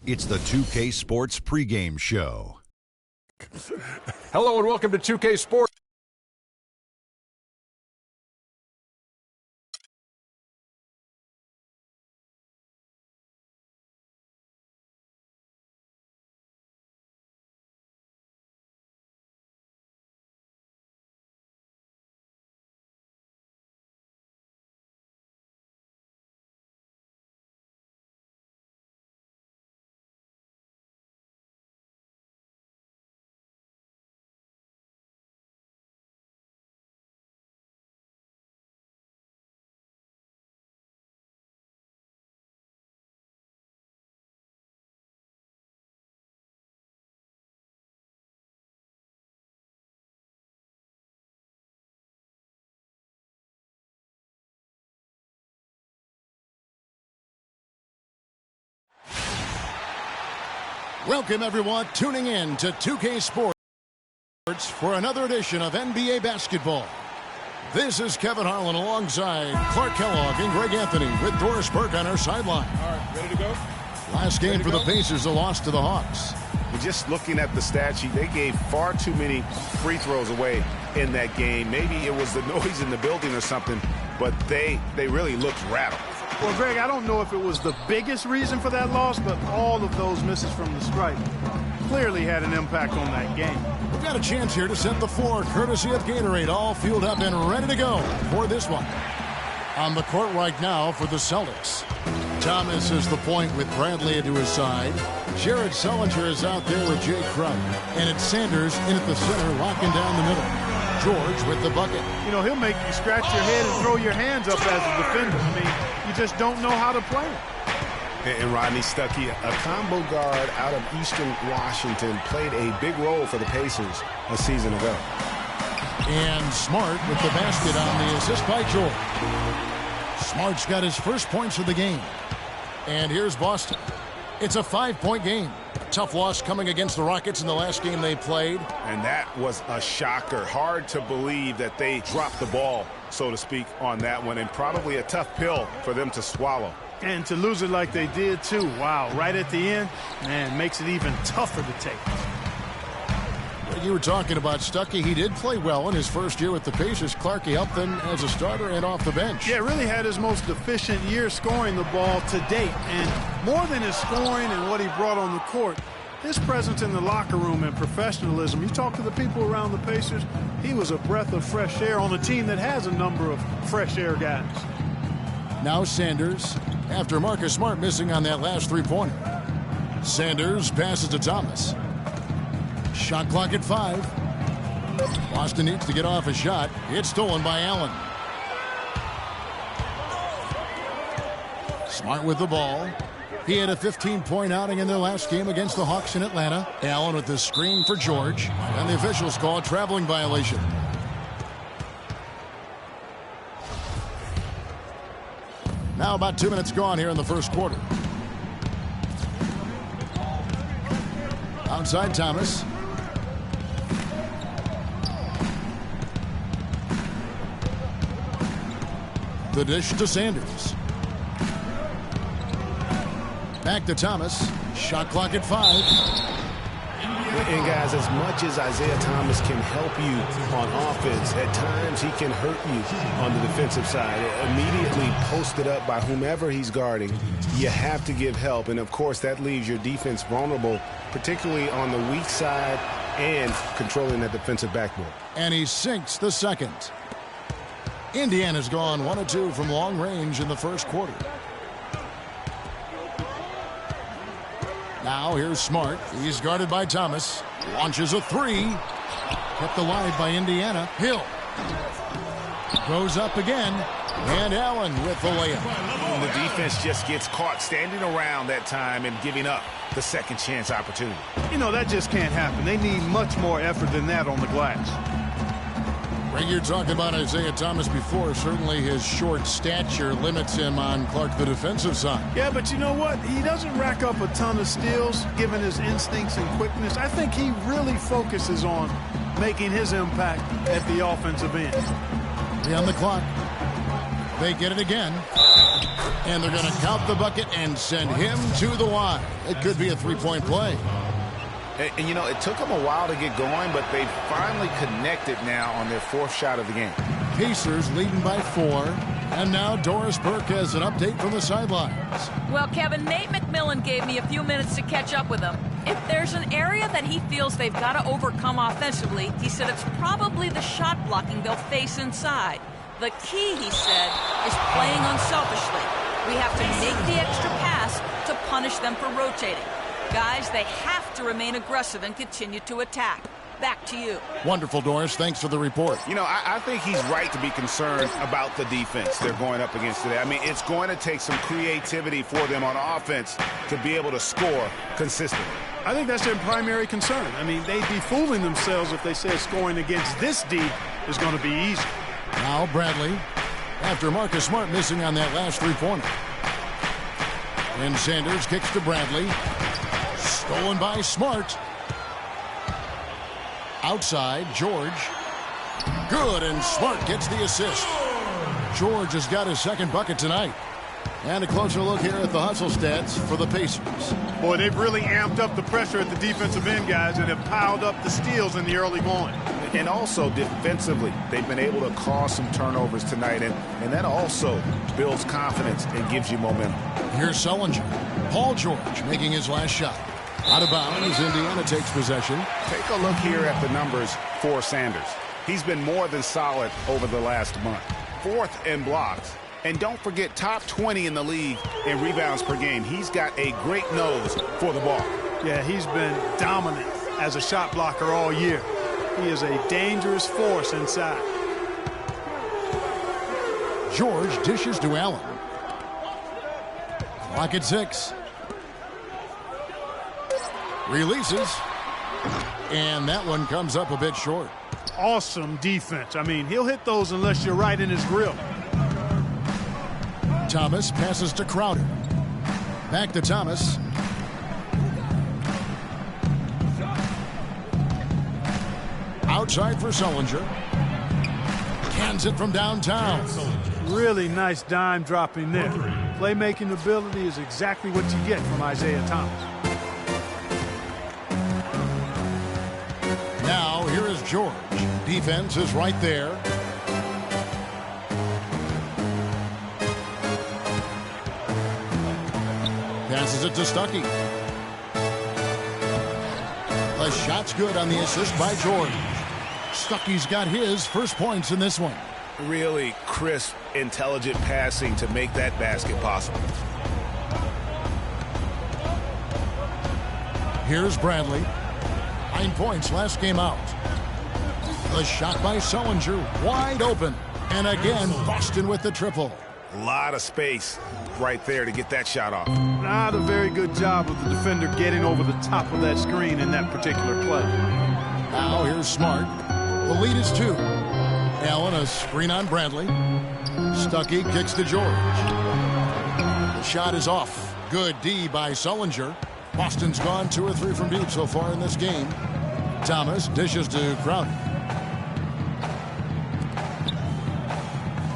It's the 2K Sports pregame show. Hello and welcome to 2K Sports. Welcome, everyone, tuning in to 2K Sports for another edition of NBA basketball. This is Kevin Harlan alongside Clark Kellogg and Greg Anthony with Doris Burke on our sideline. All right, ready to go? Last game for the Pacers, a loss to the Hawks. Just looking at the stat sheet, they gave far too many free throws away in that game. Maybe it was the noise in the building or something, but they really looked rattled. Well, Greg, I don't know if it was the biggest reason for that loss, but all of those misses from the stripe clearly had an impact on that game. We've got a chance here to set the floor, courtesy of Gatorade, all fueled up and ready to go for this one. On the court right now for the Celtics. Thomas is the point with Bradley to his side. Jared Sullinger is out there with Jay Crump. And it's Sanders in at the center, locking down the middle. George with the bucket. You know, he'll make you scratch your head and throw your hands up as a defender. I mean, you just don't know how to play it. And Rodney Stuckey, a combo guard out of Eastern Washington, played a big role for the Pacers a season ago. And Smart with the basket on the assist by George. Smart's got his first points of the game. And here's Boston. It's a 5-point game. A tough loss coming against the Rockets in the last game they played. And that was a shocker. Hard to believe that they dropped the ball, so to speak, on that one. And probably a tough pill for them to swallow. And to lose it like they did, too. Wow, right at the end, man, makes it even tougher to take. You were talking about Stuckey. He did play well in his first year with the Pacers. Clark, he helped them as a starter and off the bench. Yeah, really had his most efficient year scoring the ball to date. And more than his scoring and what he brought on the court, his presence in the locker room and professionalism. You talk to the people around the Pacers, he was a breath of fresh air on a team that has a number of fresh air guys. Now Sanders, after Marcus Smart missing on that last three-pointer. Sanders passes to Thomas. Shot clock at 5. Boston needs to get off a shot. It's stolen by Allen. Smart with the ball. He had a 15-point outing in their last game against the Hawks in Atlanta. Allen with the screen for George. And the officials call a traveling violation. Now about 2 minutes gone here in the first quarter. Outside Thomas. The dish to Sanders. Back to Thomas. Shot clock at 5. And guys, as much as Isaiah Thomas can help you on offense, at times he can hurt you on the defensive side. Immediately posted up by whomever he's guarding, you have to give help. And, of course, that leaves your defense vulnerable, particularly on the weak side and controlling that defensive backboard. And he sinks the second. Indiana's gone 1 of 2 from long range in the first quarter. Now here's Smart. He's guarded by Thomas. Launches a 3. Kept alive by Indiana. Hill goes up again. And Allen with the layup. And the defense just gets caught standing around that time and giving up the second chance opportunity. You know, that just can't happen. They need much more effort than that on the glass. Greg, you talked about Isaiah Thomas before. Certainly his short stature limits him on Clark, the defensive side. Yeah, but you know what? He doesn't rack up a ton of steals, given his instincts and quickness. I think he really focuses on making his impact at the offensive end. 3 on the clock. They get it again. And they're going to count the bucket and send him to the line. It could be a three-point play. And, you know, it took them a while to get going, but they finally connected now on their fourth shot of the game. Pacers leading by 4. And now Doris Burke has an update from the sidelines. Well, Kevin, Nate McMillan gave me a few minutes to catch up with him. If there's an area that he feels they've got to overcome offensively, he said it's probably the shot blocking they'll face inside. The key, he said, is playing unselfishly. We have to make the extra pass to punish them for rotating. Guys, they have to remain aggressive and continue to attack. Back to you. Wonderful, Doris. Thanks for the report. You know, I think he's right to be concerned about the defense they're going up against today. I mean, it's going to take some creativity for them on offense to be able to score consistently. I think that's their primary concern. I mean, they'd be fooling themselves if they said scoring against this D is going to be easy. Now Bradley, after Marcus Smart missing on that last three-pointer. And Sanders kicks to Bradley. Stolen by Smart. Outside, George. Good, and Smart gets the assist. George has got his second bucket tonight. And a closer look here at the hustle stats for the Pacers. Boy, they've really amped up the pressure at the defensive end, guys, and have piled up the steals in the early going. And also defensively, they've been able to cause some turnovers tonight, and that also builds confidence and gives you momentum. Here's Sullinger. Paul George making his last shot. Out of bounds, Indiana takes possession. Take a look here at the numbers for Sanders. He's been more than solid over the last month. 4th in blocks. And don't forget, top 20 in the league in rebounds per game. He's got a great nose for the ball. Yeah, he's been dominant as a shot blocker all year. He is a dangerous force inside. George dishes to Allen. Clock at 6. Releases. And that one comes up a bit short. Awesome defense. I mean, he'll hit those unless you're right in his grill. Thomas passes to Crowder. Back to Thomas. Outside for Sullinger. Cans it from downtown. Really nice dime dropping there. Playmaking ability is exactly what you get from Isaiah Thomas. Now here is George. Defense is right there. Passes it to Stuckey. The shot's good on the assist by George. Stuckey's got his first points in this one. Really crisp, intelligent passing to make that basket possible. Here's Bradley. 9 points last game out. The shot by Sullinger, wide open. And again, Boston with the triple. A lot of space right there to get that shot off. Not a very good job of the defender getting over the top of that screen in that particular play. Now here's Smart. The lead is 2. Allen, a screen on Bradley. Stuckey kicks to George. The shot is off. Good D by Sullinger. Boston's gone 2 or 3 from deep so far in this game. Thomas dishes to Crowder.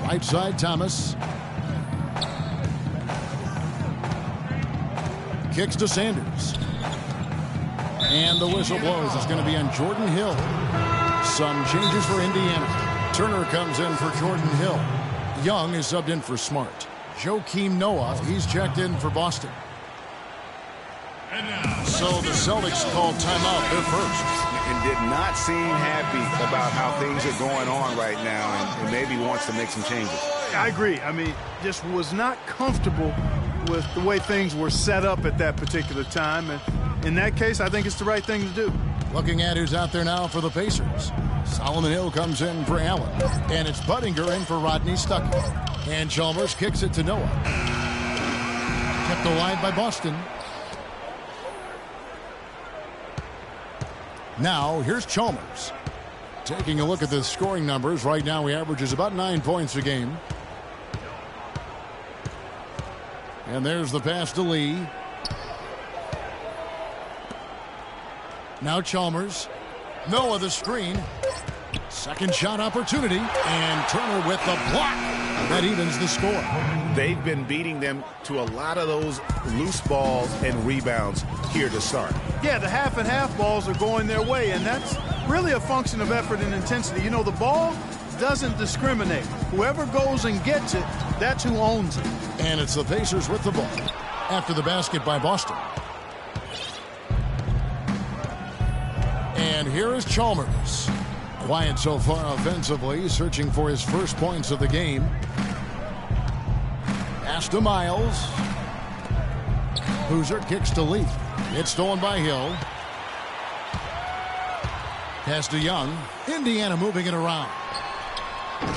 Right side, Thomas. Kicks to Sanders. And the whistle blows. It's going to be on Jordan Hill. Some changes for Indiana. Turner comes in for Jordan Hill. Young is subbed in for Smart. Joakim Noah, he's checked in for Boston. So the Celtics called timeout. They're first. And did not seem happy about how things are going on right now, and maybe wants to make some changes. I agree. I mean, just was not comfortable with the way things were set up at that particular time. And in that case, I think it's the right thing to do. Looking at who's out there now for the Pacers. Solomon Hill comes in for Allen. And it's Buttinger in for Rodney Stuckey. And Chalmers kicks it to Noah. Kept alive by Boston. Now, here's Chalmers. Taking a look at the scoring numbers. Right now, he averages about 9 points a game. And there's the pass to Lee. Now Chalmers. Noah the screen. Second shot opportunity. And Turner with the block. That evens the score. They've been beating them to a lot of those loose balls and rebounds here to start. Yeah, the half and half balls are going their way, and that's really a function of effort and intensity. You know, the ball doesn't discriminate. Whoever goes and gets it, that's who owns it. And it's the Pacers with the ball after the basket by Boston. And here is Chalmers. Quiet so far offensively, searching for his first points of the game. Pass to Miles. Boozer kicks to Lee. It's stolen by Hill. Pass to Young. Indiana moving it around.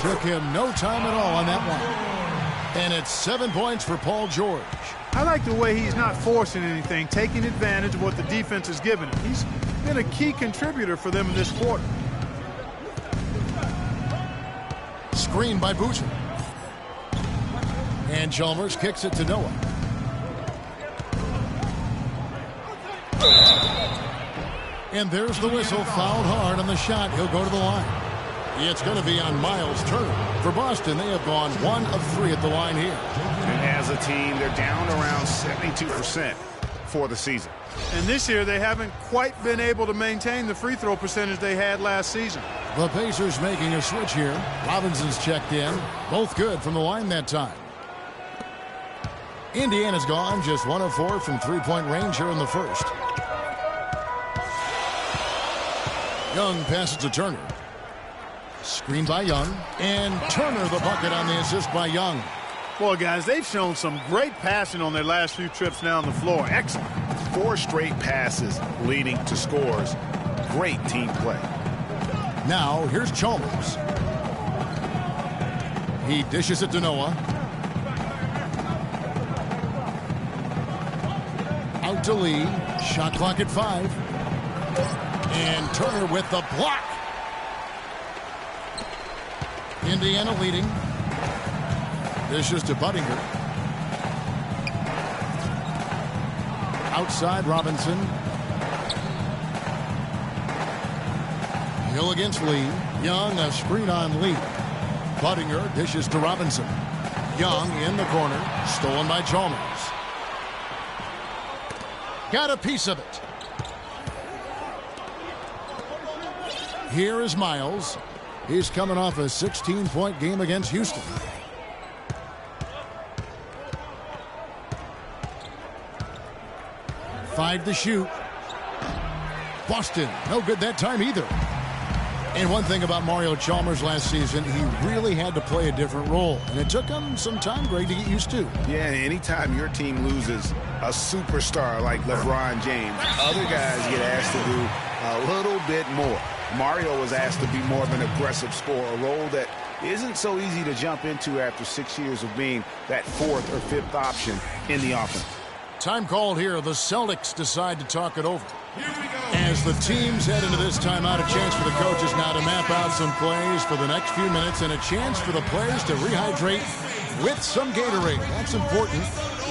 Took him no time at all on that one. And it's 7 points for Paul George. I like the way he's not forcing anything, taking advantage of what the defense is giving him. He's been a key contributor for them in this quarter. Screen by Boozer. And Chalmers kicks it to Noah. And there's the whistle. Fouled hard on the shot. He'll go to the line. It's going to be on Miles Turner. For Boston, they have gone 1 of 3 at the line here. And as a team, they're down around 72% for the season. And this year, they haven't quite been able to maintain the free throw percentage they had last season. The Pacers making a switch here. Robinson's checked in. Both good from the line that time. Indiana's gone just 1 of 4 from three-point range here in the first. Young passes to Turner. Screen by Young. And Turner the bucket on the assist by Young. Boy, guys, they've shown some great passing on their last few trips down the floor. Excellent. 4 straight passes leading to scores. Great team play. Now, here's Chalmers. He dishes it to Noah. Out to Lee. Shot clock at 5. And Turner with the block. Indiana leading. Dishes to Budinger. Outside Robinson. Hill against Lee. Young, a screen on Lee. Budinger dishes to Robinson. Young in the corner. Stolen by Chalmers. Got a piece of it. Here is Miles. He's coming off a 16-point game against Houston. Five to shoot. Boston, no good that time either. And one thing about Mario Chalmers last season, he really had to play a different role. And it took him some time, Greg, to get used to. Yeah, anytime your team loses a superstar like LeBron James, other guys get asked to do a little bit more. Mario was asked to be more of an aggressive scorer, a role that isn't so easy to jump into after 6 years of being that 4th or 5th option in the offense. Time called here. The Celtics decide to talk it over. As the teams head into this timeout, a chance for the coaches now to map out some plays for the next few minutes and a chance for the players to rehydrate with some Gatorade. That's important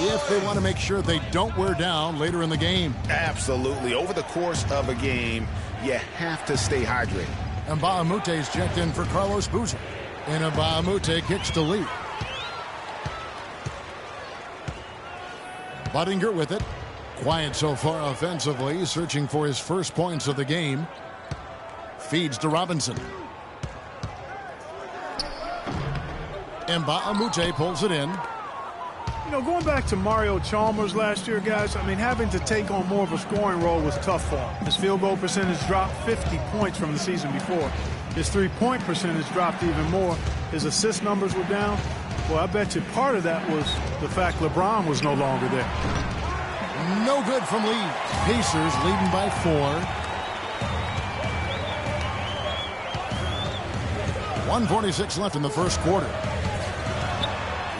if they want to make sure they don't wear down later in the game. Absolutely. Over the course of a game, you have to stay hydrated. And Mbah-a-Moute checked in for Carlos Boozer. And Mbah-a-Moute kicks to Lee. Budinger with it. Quiet so far offensively, searching for his first points of the game. Feeds to Robinson. And Mbah-a-Moute pulls it in. You know, going back to Mario Chalmers last year, guys, I mean, having to take on more of a scoring role was tough for him. His field goal percentage dropped 50 points from the season before. His three-point percentage dropped even more. His assist numbers were down. Well, I bet you part of that was the fact LeBron was no longer there. No good from Lee. Pacers leading by 4. 1:46 left in the first quarter.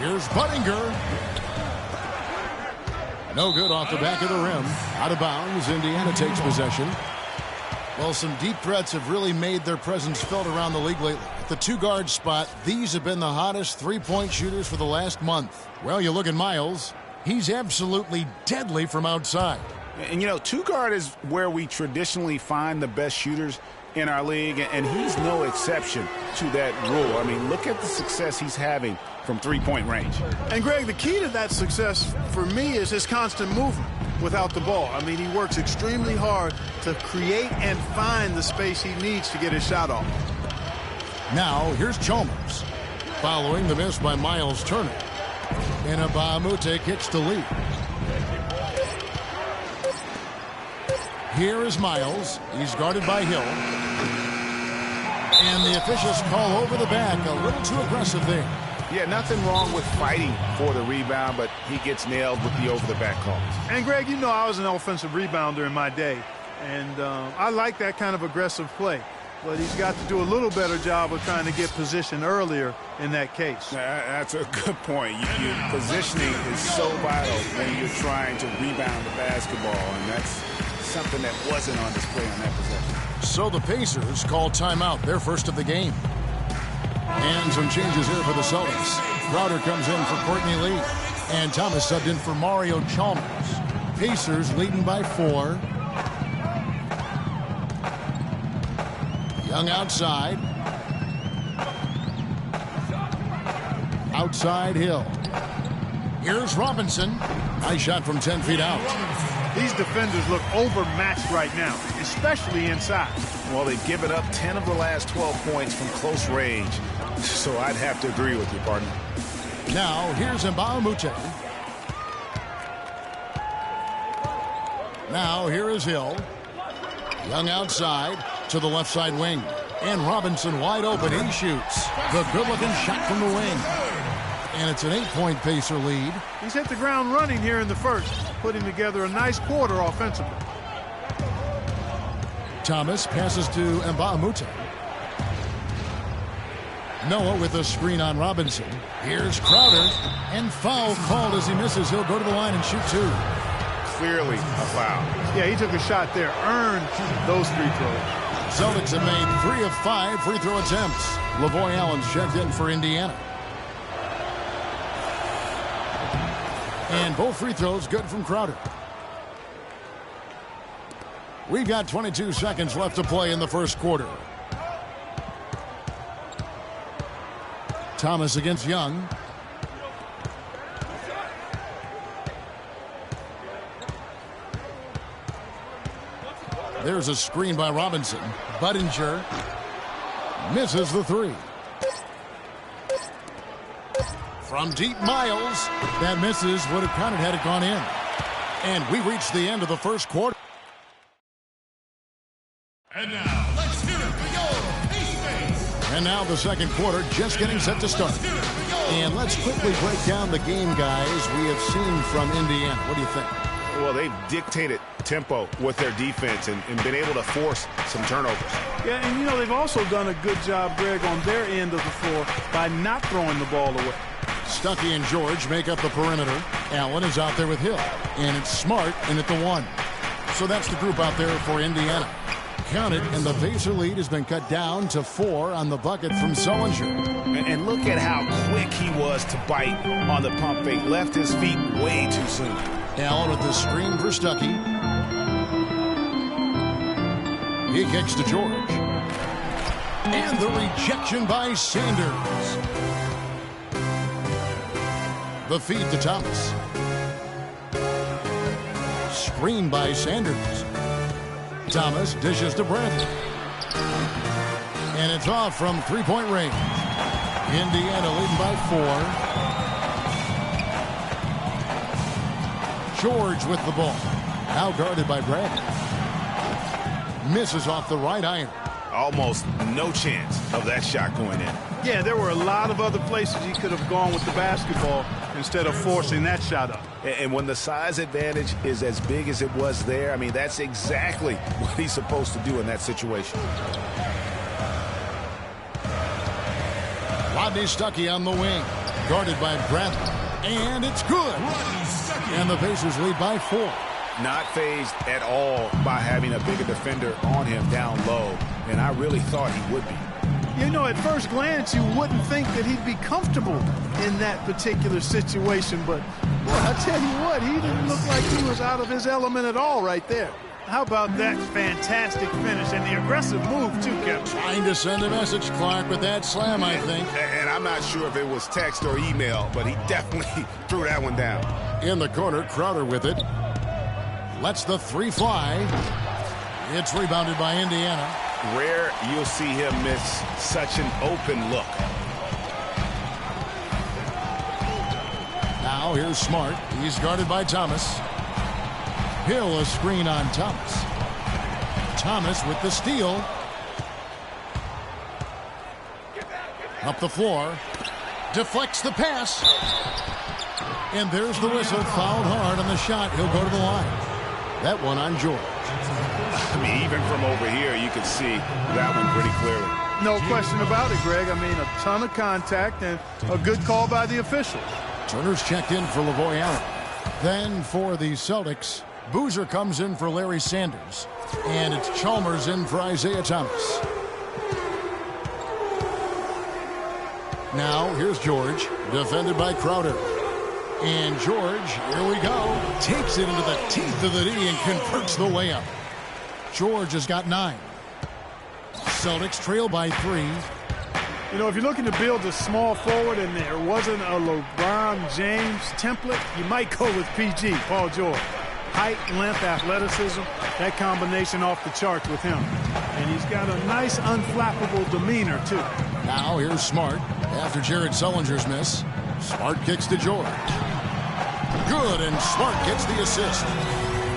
Here's Budinger. No good off the back of the rim. Out of bounds. Indiana takes possession. Well, some deep threats have really made their presence felt around the league lately. At the two-guard spot, these have been the hottest three-point shooters for the last month. Well, you look at Miles. He's absolutely deadly from outside. And, you know, two-guard is where we traditionally find the best shooters in our league, and he's no exception to that rule. I mean, look at the success he's having from three-point range. And, Greg, the key to that success for me is his constant movement without the ball. I mean, he works extremely hard to create and find the space he needs to get his shot off. Now, here's Chalmers. Following the miss by Miles Turner. And Mbamute kicks the lead. Here is Miles. He's guarded by Hill. And the officials call over the back. A little too aggressive there. Yeah, nothing wrong with fighting for the rebound, but he gets nailed with the over-the-back calls. And, Greg, you know I was an offensive rebounder in my day. And I like that kind of aggressive play. But he's got to do a little better job of trying to get position earlier in that case. That's a good point. Positioning is so vital when you're trying to rebound the basketball, and that's something that wasn't on display on that possession. So the Pacers call timeout, their first of the game. And some changes here for the Celtics. Crowder comes in for Courtney Lee. And Thomas subbed in for Mario Chalmers. Pacers leading by 4. Young outside. Outside Hill. Here's Robinson. Nice shot from 10 feet out. These defenders look overmatched right now, especially inside. Well, they've given up 10 of the last 12 points from close range. So I'd have to agree with you, partner. Now, here's Mbamute. Now, here is Hill. Young outside to the left side wing. And Robinson wide open. He shoots. The good-looking shot from the wing. And it's an 8-point Pacer lead. He's hit the ground running here in the first, putting together a nice quarter offensively. Thomas passes to Mbamute. Noah with a screen on Robinson. Here's Crowder. And foul called as he misses. He'll go to the line and shoot 2. Clearly a foul. Yeah, he took a shot there. Earned those free throws. Celtics have made 3 of 5 free throw attempts. Lavoy Allen's checked in for Indiana. And both free throws good from Crowder. We've got 22 seconds left to play in the first quarter. Thomas against Young. There's a screen by Robinson. Budinger misses the 3. From deep, Miles. That misses. Would have counted had it gone in. And we reached the end of the first quarter. And now, let's hear it for your Pace. And now the second quarter just getting set to start. And let's quickly break down the game, guys, we have seen from Indiana. What do you think? Well, they've dictated tempo with their defense and been able to force some turnovers. Yeah, and, you know, they've also done a good job, Greg, on their end of the floor by not throwing the ball away. Stuckey and George make up the perimeter. Allen is out there with Hill. And it's Smart in at the 1. So that's the group out there for Indiana. Count it, and the Pacer lead has been cut down to 4 on the bucket from Sullinger. And look at how quick he was to bite on the pump fake. Left his feet way too soon. Allen with the screen for Stuckey. He kicks to George. And the rejection by Sanders. The feed to Thomas. Screen by Sanders. Thomas dishes to Bradley. And it's off from three-point range. Indiana leading by 4. George with the ball. Now guarded by Bradley. Misses off the right iron. Almost no chance of that shot going in. Yeah, there were a lot of other places he could have gone with the basketball instead of forcing that shot up. And when the size advantage is as big as it was there, I mean, that's exactly what he's supposed to do in that situation. Rodney Stuckey on the wing. Guarded by Bradley. And it's good. And the Pacers lead by 4. Not fazed at all by having a bigger defender on him down low. And I really thought he would be. You know, at first glance, you wouldn't think that he'd be comfortable in that particular situation. But, boy, I tell you what, he didn't look like he was out of his element at all right there. how about that fantastic finish and the aggressive move, too, Kevin? Trying to send a message, Clark, with that slam, I think. And I'm not sure if it was text or email, but he definitely threw that one down. In the corner, Crowder with it. Lets the three fly. It's rebounded by Indiana. Rare you'll see him miss such an open look. Now here's Smart. He's guarded by Thomas. Hill a screen on Thomas. Thomas with the steal. Up the floor. Deflects the pass. And there's the whistle. Fouled hard on the shot. He'll go to the line. That one on George. I mean, even from over here, you can see that one pretty clearly. No question about it, Greg. I mean, a ton of contact and a good call by the official. Turner's checked in for Lavoy Allen. Then for the Celtics, Boozer comes in for Larry Sanders. And it's Chalmers in for Isaiah Thomas. Now, here's George, defended by Crowder. And George, here we go, takes it into the teeth of the D and converts the layup. George has got 9. Celtics trail by 3. You know, if you're looking to build a small forward and there wasn't a LeBron James template, you might go with PG, Paul George. Height, length, athleticism, that combination off the charts with him. And he's got a nice, unflappable demeanor, too. Now here's Smart after Jared Sullinger's miss. Smart kicks to George. Good, and Smart gets the assist.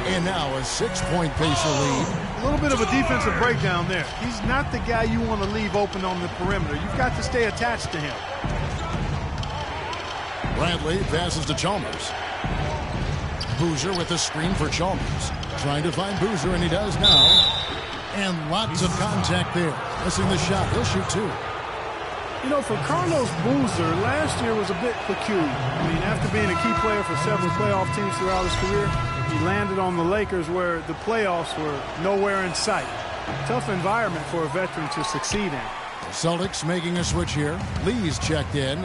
And now a 6-point Pacer lead. A little bit of a defensive breakdown there. He's not the guy you want to leave open on the perimeter. You've got to stay attached to him. Bradley passes to Chalmers. Boozer with the screen for Chalmers. Trying to find Boozer, and he does now. And lots of contact there. Missing the shot. He'll shoot 2. You know, for Carlos Boozer, last year was a bit peculiar. I mean, after being a key player for several playoff teams throughout his career, he landed on the Lakers where the playoffs were nowhere in sight. Tough environment for a veteran to succeed in. Celtics making a switch here. Lee's checked in.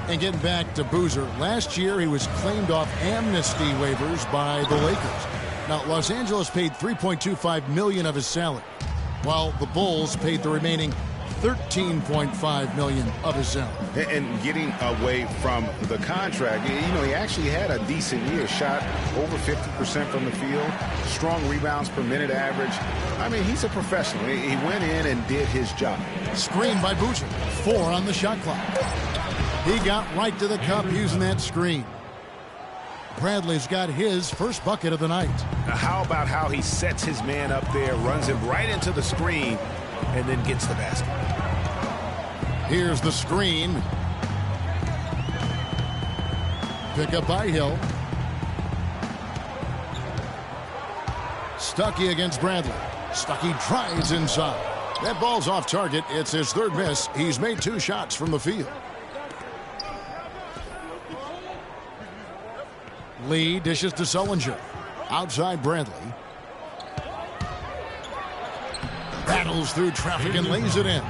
And getting back to Boozer, last year he was claimed off amnesty waivers by the Lakers. Now, Los Angeles paid $3.25 million of his salary, while the Bulls paid the remaining $13.5 million of his salary. And getting away from the contract, you know, he actually had a decent year. Shot over 50% from the field. Strong rebounds per minute average. I mean, he's a professional. He went in and did his job. Screen by Boozer. 4 on the shot clock. He got right to the cup using that screen. Bradley's got his first bucket of the night. Now, how about how he sets his man up there, runs him right into the screen, and then gets the basket. Here's the screen. Pick up by Hill. Stuckey against Bradley. Stuckey drives inside. That ball's off target. It's his 3rd miss. He's made 2 shots from the field. Lee dishes to Sullinger. Outside Bradley. Battles through traffic and lays it in.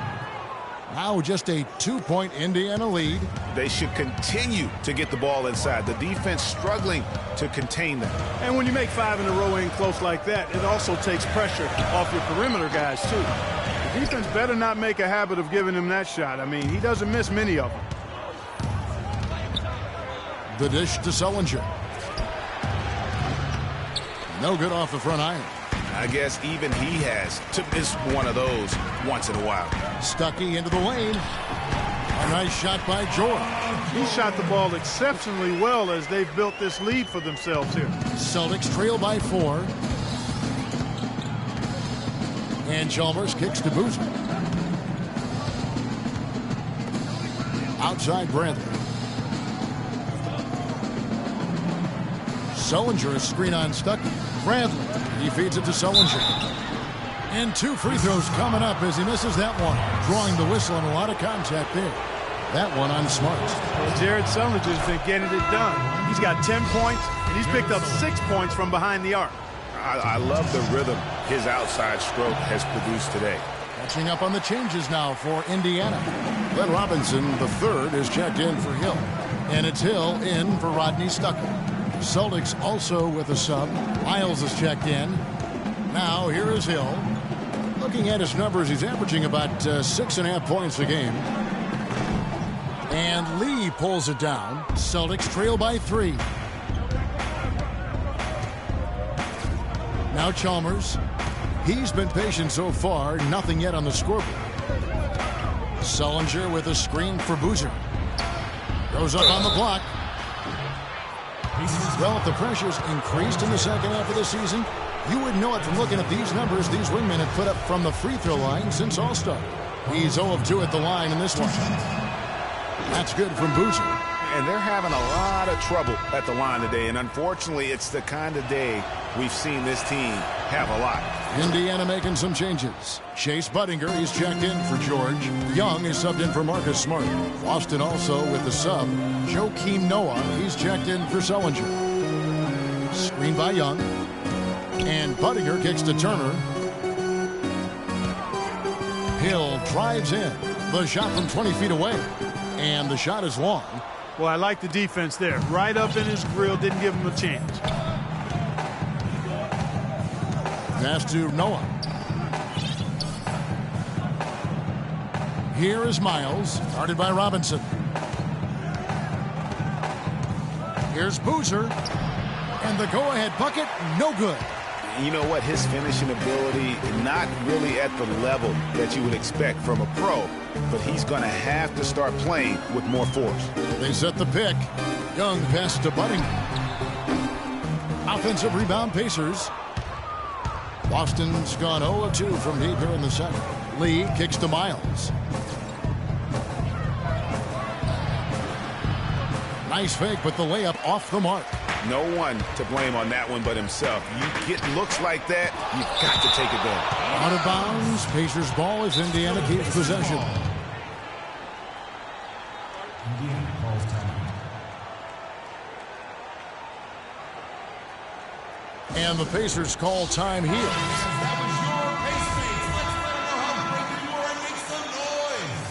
Now just a 2-point Indiana lead. They should continue to get the ball inside. The defense struggling to contain them. And when you make 5 in a row in close like that, it also takes pressure off your perimeter guys, too. The defense better not make a habit of giving him that shot. I mean, he doesn't miss many of them. The dish to Sullinger. No good off the front iron. I guess even he has to miss one of those once in a while. Stuckey into the lane. A nice shot by George. He shot the ball exceptionally well as they've built this lead for themselves here. Celtics trail by 4. And Chalmers kicks to Boozer. Outside Bradley. Sullinger a screen on Stuckey. Bradley, he feeds it to Sullinger. And 2 free throws coming up as he misses that one. Drawing the whistle and a lot of contact there. That one on Smart. Well, Jared Sullinger's been getting it done. He's got 10 points, and he's picked up 6 points from behind the arc. I love the rhythm his outside stroke has produced today. Catching up on the changes now for Indiana. Glenn Robinson, the 3rd, is checked in for Hill. And it's Hill in for Rodney Stuckey. Celtics also with a sub. Miles is checked in. Now here is Hill. Looking at his numbers, he's averaging about 6.5 points a game. And Lee pulls it down. Celtics trail by 3. Now Chalmers. He's been patient so far. Nothing yet on the scoreboard. Sullinger with a screen for Boozer. Goes up on the block. Well, if the pressure's increased in the second half of the season, you would know it from looking at these numbers these wingmen have put up from the free throw line since All-Star. He's 0 of 2 at the line in this one. That's good from Boozer. And they're having a lot of trouble at the line today. And unfortunately, it's the kind of day we've seen this team have a lot. Indiana making some changes. Chase Budinger, he's checked in for George. Young is subbed in for Marcus Smart. Boston also with the sub. Joakim Noah, he's checked in for Sullinger. Screen by Young. And Budinger kicks to Turner. Hill drives in. The shot from 20 feet away. And the shot is long. Well, I like the defense there. Right up in his grill, didn't give him a chance. Pass to Noah. Here is Miles, guarded by Robinson. Here's Boozer. And the go-ahead bucket, no good. You know what? His finishing ability, not really at the level that you would expect from a pro, but he's going to have to start playing with more force. They set the pick. Young passes to Budding. Offensive rebound, Pacers. Boston's gone 0 of 2 from deep here in the second. Lee kicks to Miles. Nice fake, but the layup off the mark. No one to blame on that one but himself. You get looks like that, you've got to take it down. Out of bounds. Pacers ball as Indiana keeps possession. Indiana calls timeout. And the Pacers call time here. That was your pace mates. Let's let them know how great you are and make some noise.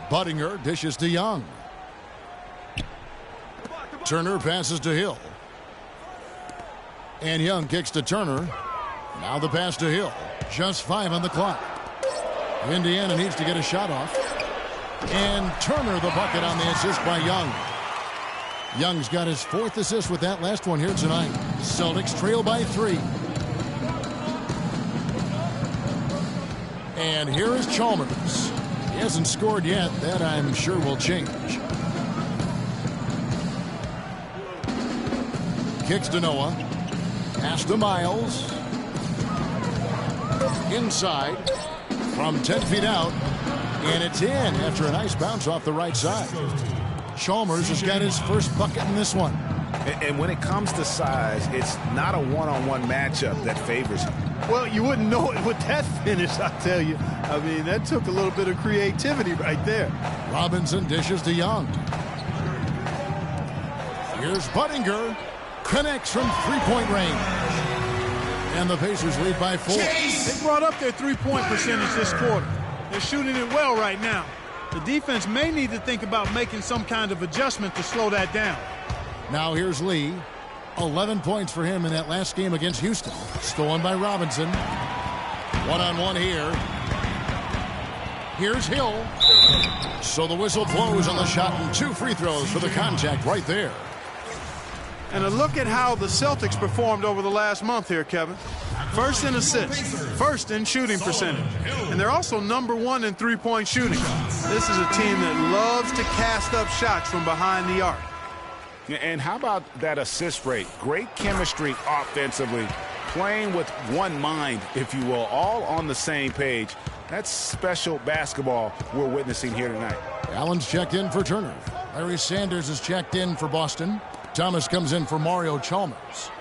Budinger dishes to Young. Turner passes to Hill. And Young kicks to Turner. Now the pass to Hill. Just 5 on the clock. Indiana needs to get a shot off. And Turner the bucket on the assist by Young. Young's got his 4th assist with that last one here tonight. Celtics trail by 3. And here is Chalmers. He hasn't scored yet. That I'm sure will change. Kicks to Noah. Pass to Miles. Inside. From 10 feet out. And it's in after a nice bounce off the right side. Chalmers has got his first bucket in this one. And when it comes to size, it's not a one-on-one matchup that favors him. Well, you wouldn't know it with that finish, I tell you. I mean, that took a little bit of creativity right there. Robinson dishes to Young. Here's Budinger. Connects from three-point range. And the Pacers lead by 4. They brought up their three-point percentage this quarter. They're shooting it well right now. The defense may need to think about making some kind of adjustment to slow that down. Now here's Lee. 11 points for him in that last game against Houston. Stolen by Robinson. One-on-one here. Here's Hill. So the whistle blows on the shot and 2 free throws for the contact right there. And a look at how the Celtics performed over the last month here, Kevin. First in assists, first in shooting percentage. And they're also #1 in three-point shooting. This is a team that loves to cast up shots from behind the arc. And how about that assist rate? Great chemistry offensively, playing with one mind, if you will, all on the same page. That's special basketball we're witnessing here tonight. Allen's checked in for Turner. Larry Sanders is checked in for Boston. Thomas comes in for Mario Chalmers.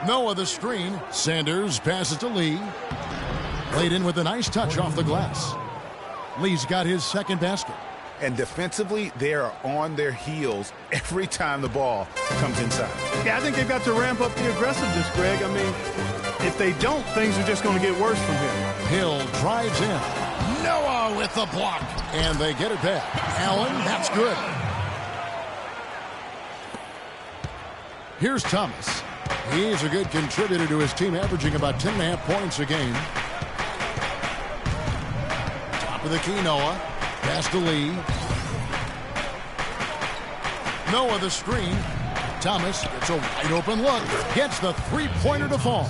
Noah the screen. Sanders passes to Lee. Laid in with a nice touch off the glass. Lee's got his second basket. And defensively, they are on their heels every time the ball comes inside. Yeah, I think they've got to ramp up the aggressiveness, Greg. I mean, if they don't, things are just going to get worse from here. Hill drives in. Noah with the block. And they get it back. Allen, that's good. Here's Thomas. He's a good contributor to his team, averaging about 10.5 points a game. Top of the key, Noah. Pass to Lee. Noah the screen. Thomas gets a wide open look. Gets the three-pointer to fall.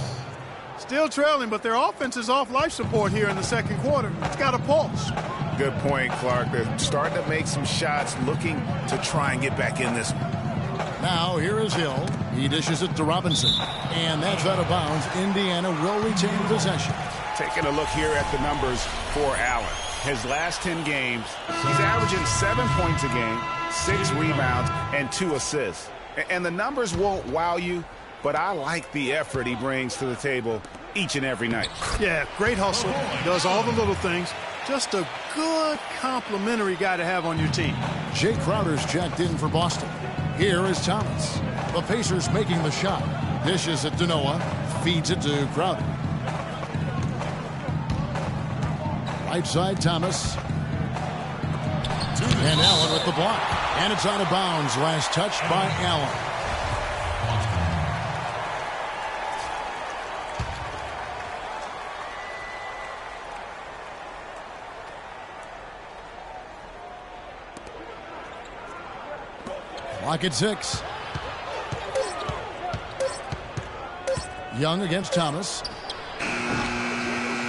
Still trailing, but their offense is off life support here in the second quarter. It's got a pulse. Good point, Clark. They're starting to make some shots, looking to try and get back in this one. Now here is Hill. He dishes it to Robinson. And that's out of bounds. Indiana will retain possession. Taking a look here at the numbers for Allen. His last 10 games, he's averaging 7 points a game, 6 rebounds, and 2 assists. And the numbers won't wow you, but I like the effort he brings to the table each and every night. Yeah, great hustle. Does all the little things. Just a good complimentary guy to have on your team. Jay Crowder's checked in for Boston. Here is Thomas. The Pacers making the shot. Dishes it to Noah. Feeds it to Crowder. Right side, Thomas. And Allen with the block. And it's out of bounds. Last touch by Allen. Clock at 6. Young against Thomas.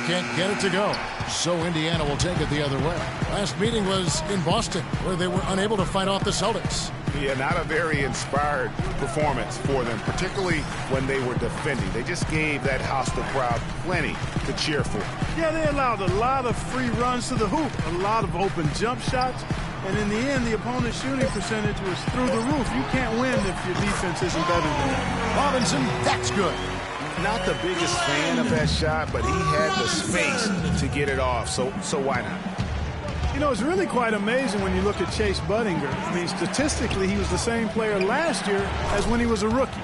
Can't get it to go. So Indiana will take it the other way. Last meeting was in Boston, where they were unable to fight off the Celtics. Yeah, not a very inspired performance for them, particularly when they were defending. They just gave that hostile crowd plenty to cheer for. Yeah, they allowed a lot of free runs to the hoop, a lot of open jump shots, and in the end, the opponent's shooting percentage was through the roof. You can't win if your defense isn't better than that. Robinson, that's good. Not the biggest fan of that shot, but he had the space to get it off, so why not? You know, it's really quite amazing when you look at Chase Budinger. I mean, statistically, he was the same player last year as when he was a rookie,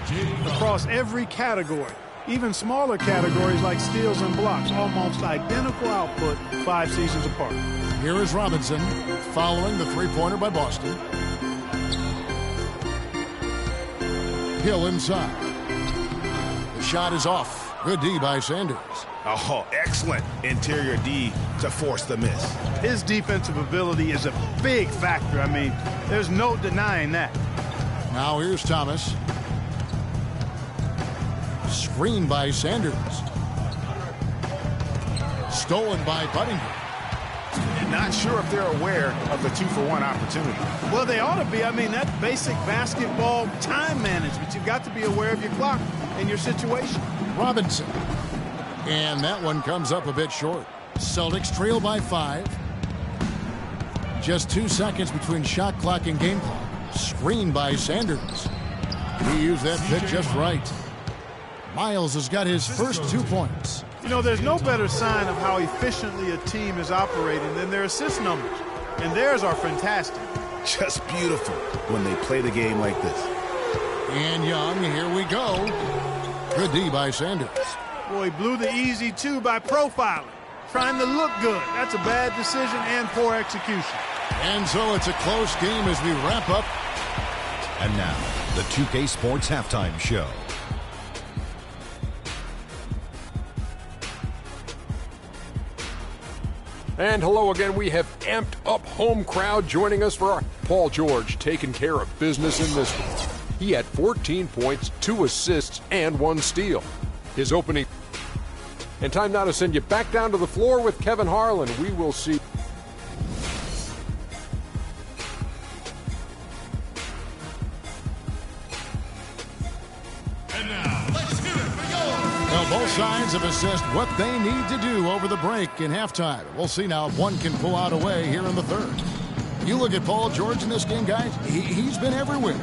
across every category. Even smaller categories like steals and blocks, almost identical output 5 seasons apart. Here is Robinson following the three-pointer by Boston. Hill inside. The shot is off. Good D by Sanders. Oh, excellent interior D to force the miss. His defensive ability is a big factor. I mean, there's no denying that. Now here's Thomas. Screen by Sanders. Stolen by Budinger. Not sure if they're aware of the 2-for-1 opportunity. Well, they ought to be. I mean, that's basic basketball time management. You've got to be aware of your clock and your situation. Robinson. And that one comes up a bit short. Celtics trail by 5. Just 2 seconds between shot clock and game clock. Screen by Sanders. He used that pick just right. Miles has got his first 2 points. You know, there's no better sign of how efficiently a team is operating than their assist numbers. And theirs are fantastic. Just beautiful when they play the game like this. And Young, here we go. Good D by Sanders. Boy, he blew the easy 2 by profiling. Trying to look good. That's a bad decision and poor execution. And so it's a close game as we wrap up. And now, the 2K Sports Halftime Show. And hello again. We have amped up home crowd joining us for our Paul George taking care of business in this one. He had 14 points, 2 assists, and 1 steal. His opening. And time now to send you back down to the floor with Kevin Harlan. We will see. And now, let's hear it for yours. Well, both sides have assessed what they need to do over the break in halftime. We'll see now if one can pull out a way here in the third. You look at Paul George in this game, guys, he's been everywhere.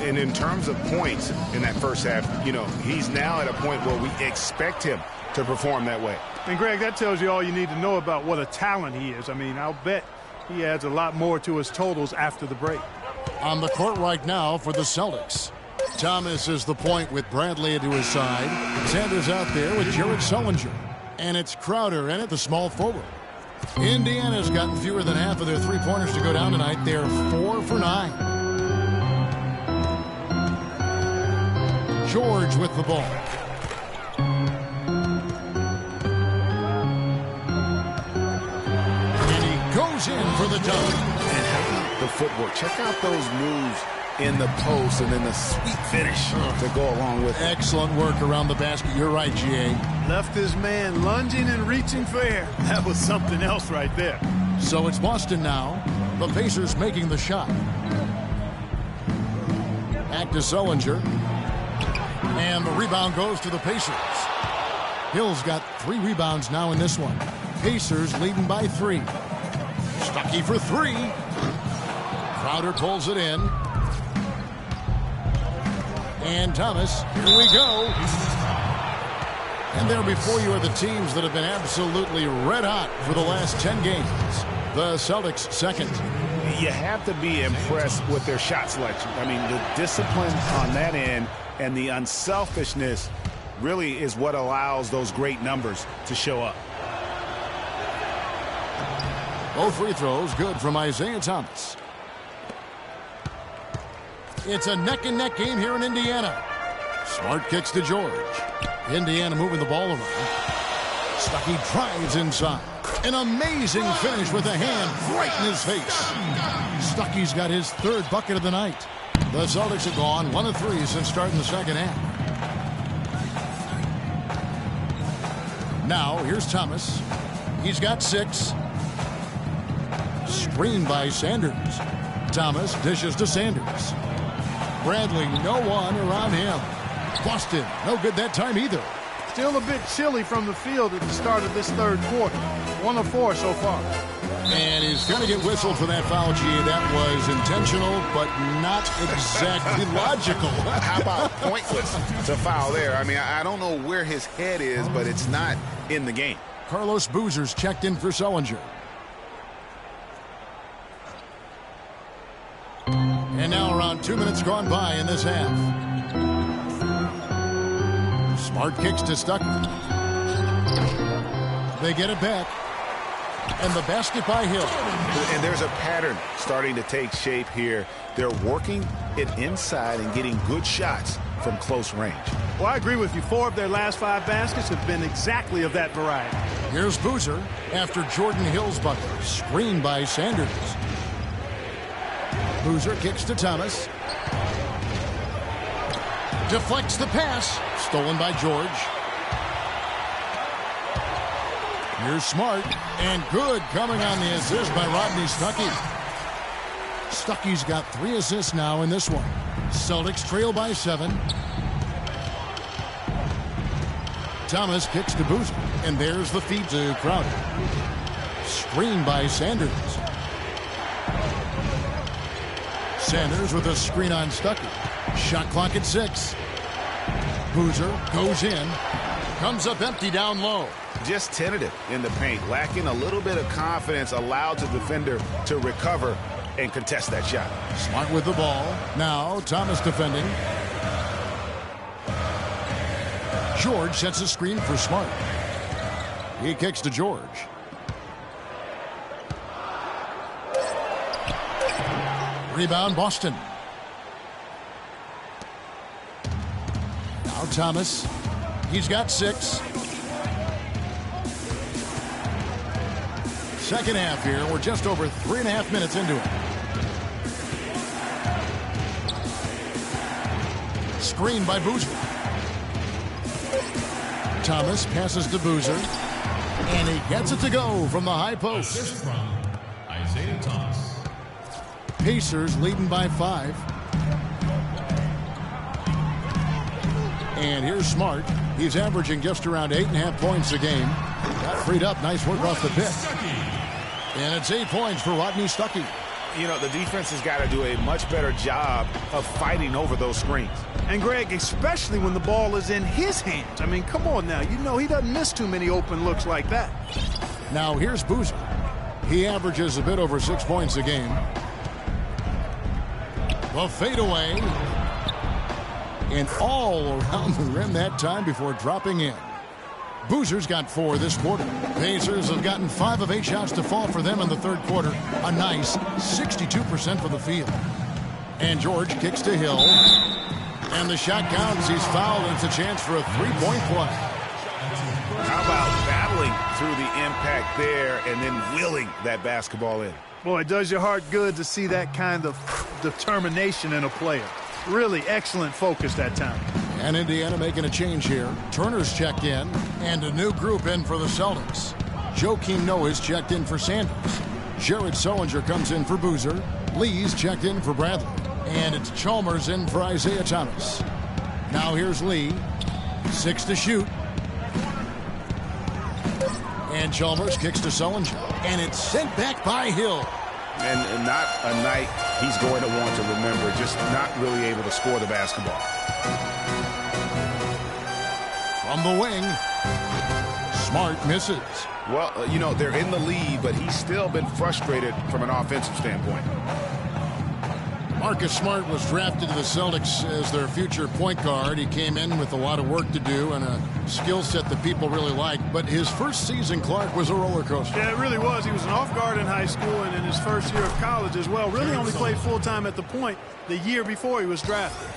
And in terms of points in that first half, you know, he's now at a point where we expect him to perform that way. And, Greg, that tells you all you need to know about what a talent he is. I mean, I'll bet he adds a lot more to his totals after the break. On the court right now for the Celtics. Thomas is the point with Bradley to his side. Sanders out there with Jared Sullinger. And it's Crowder in at the small forward. Indiana's gotten fewer than half of their three-pointers to go down tonight. They're 4 for 9. George with the ball. And he goes in for the dunk. And how about the footwork? Check out those moves in the post and then the sweet finish to go along with it. Excellent work around the basket. You're right, G.A. Left his man lunging and reaching for air. That was something else right there. So it's Boston now. The Pacers making the shot. Back to Sullinger. And the rebound goes to the Pacers. Hill's got 3 rebounds now in this one. Pacers leading by 3. Stuckey for 3. Crowder pulls it in. And Thomas, here we go. And there before you are the teams that have been absolutely red hot for the last 10 games. The Celtics second. You have to be impressed with their shot selection. I mean, the discipline on that end and the unselfishness really is what allows those great numbers to show up. Both free throws good from Isaiah Thomas. It's a neck-and-neck game here in Indiana. Smart kicks to George. Indiana moving the ball around. Stuckey drives inside. An amazing finish with a hand right in his face. Stuckey's got his 3rd bucket of the night. The Celtics have gone 1 of 3 since starting the second half. Now, here's Thomas. He's got 6. Screened by Sanders. Thomas dishes to Sanders. Bradley, no one around him. Boston, no good that time either. Still a bit chilly from the field at the start of this 3rd quarter. 1 of 4 so far. And he's going to get whistled for that foul, G. That was intentional, but not exactly logical. How about pointless to foul there? I mean, I don't know where his head is, but it's not in the game. Carlos Boozer's checked in for Sullinger. And now around 2 minutes gone by in this half. Smart kicks to Stuckey. They get it back. And the basket by Hill. And there's a pattern starting to take shape here. They're working it inside and getting good shots from close range. Well, I agree with you. 4 of their last 5 baskets have been exactly of that variety. Here's Boozer after Jordan Hill's bucket. Screened by Sanders. Boozer kicks to Thomas. Deflects the pass. Stolen by George. Here's Smart. And good coming on the assist by Rodney Stuckey. Stuckey's got 3 assists now in this one. Celtics trail by 7. Thomas kicks to Boozer. And there's the feed to Crowder. Screened by Sanders. Sanders with a screen on Stuckey. Shot clock at 6. Boozer goes in. Comes up empty down low. Just tentative in the paint. Lacking a little bit of confidence. Allowed the defender to recover and contest that shot. Smart with the ball. Now Thomas defending. George sets a screen for Smart. He kicks to George. Rebound Boston. Now Thomas. He's got 6. Second half here. We're just over 3.5 minutes into it. Screen by Boozer. Thomas passes to Boozer. And he gets it to go from the high post. Assist from Isaiah Thomas. Pacers leading by 5. And here's Smart. He's averaging just around 8.5 points a game. Got freed up. Nice work off the pick. And it's 8 points for Rodney Stuckey. You know, the defense has got to do a much better job of fighting over those screens. And, Greg, especially when the ball is in his hands. I mean, come on now. You know he doesn't miss too many open looks like that. Now here's Boozer. He averages a bit over 6 points a game. The fadeaway. And all around the rim that time before dropping in. Boozer's got 4 this quarter. Pacers have gotten 5 of 8 shots to fall for them in the third quarter. A nice 62% for the field. And George kicks to Hill. And the shot counts. He's fouled, and it's a chance for a three-point play. How about battling through the impact there and then willing that basketball in? Boy, it does your heart good to see that kind of determination in a player. Really excellent focus that time. And Indiana making a change here. Turner's checked in, and a new group in for the Celtics. Joakim Noah's checked in for Sanders. Jared Sullinger comes in for Boozer. Lee's checked in for Bradley. And it's Chalmers in for Isaiah Thomas. Now here's Lee. 6 to shoot. And Chalmers kicks to Sullinger. And it's sent back by Hill. And not a night he's going to want to remember, just not really able to score the basketball. From the wing, Smart misses. Well, you know, they're in the lead, but he's still been frustrated from an offensive standpoint. Marcus Smart was drafted to the Celtics as their future point guard. He came in with a lot of work to do and a skill set that people really like. But his first season, Clark, was a roller coaster. Yeah, it really was. He was an off guard in high school and in his first year of college as well. Really only played full-time at the point the year before he was drafted.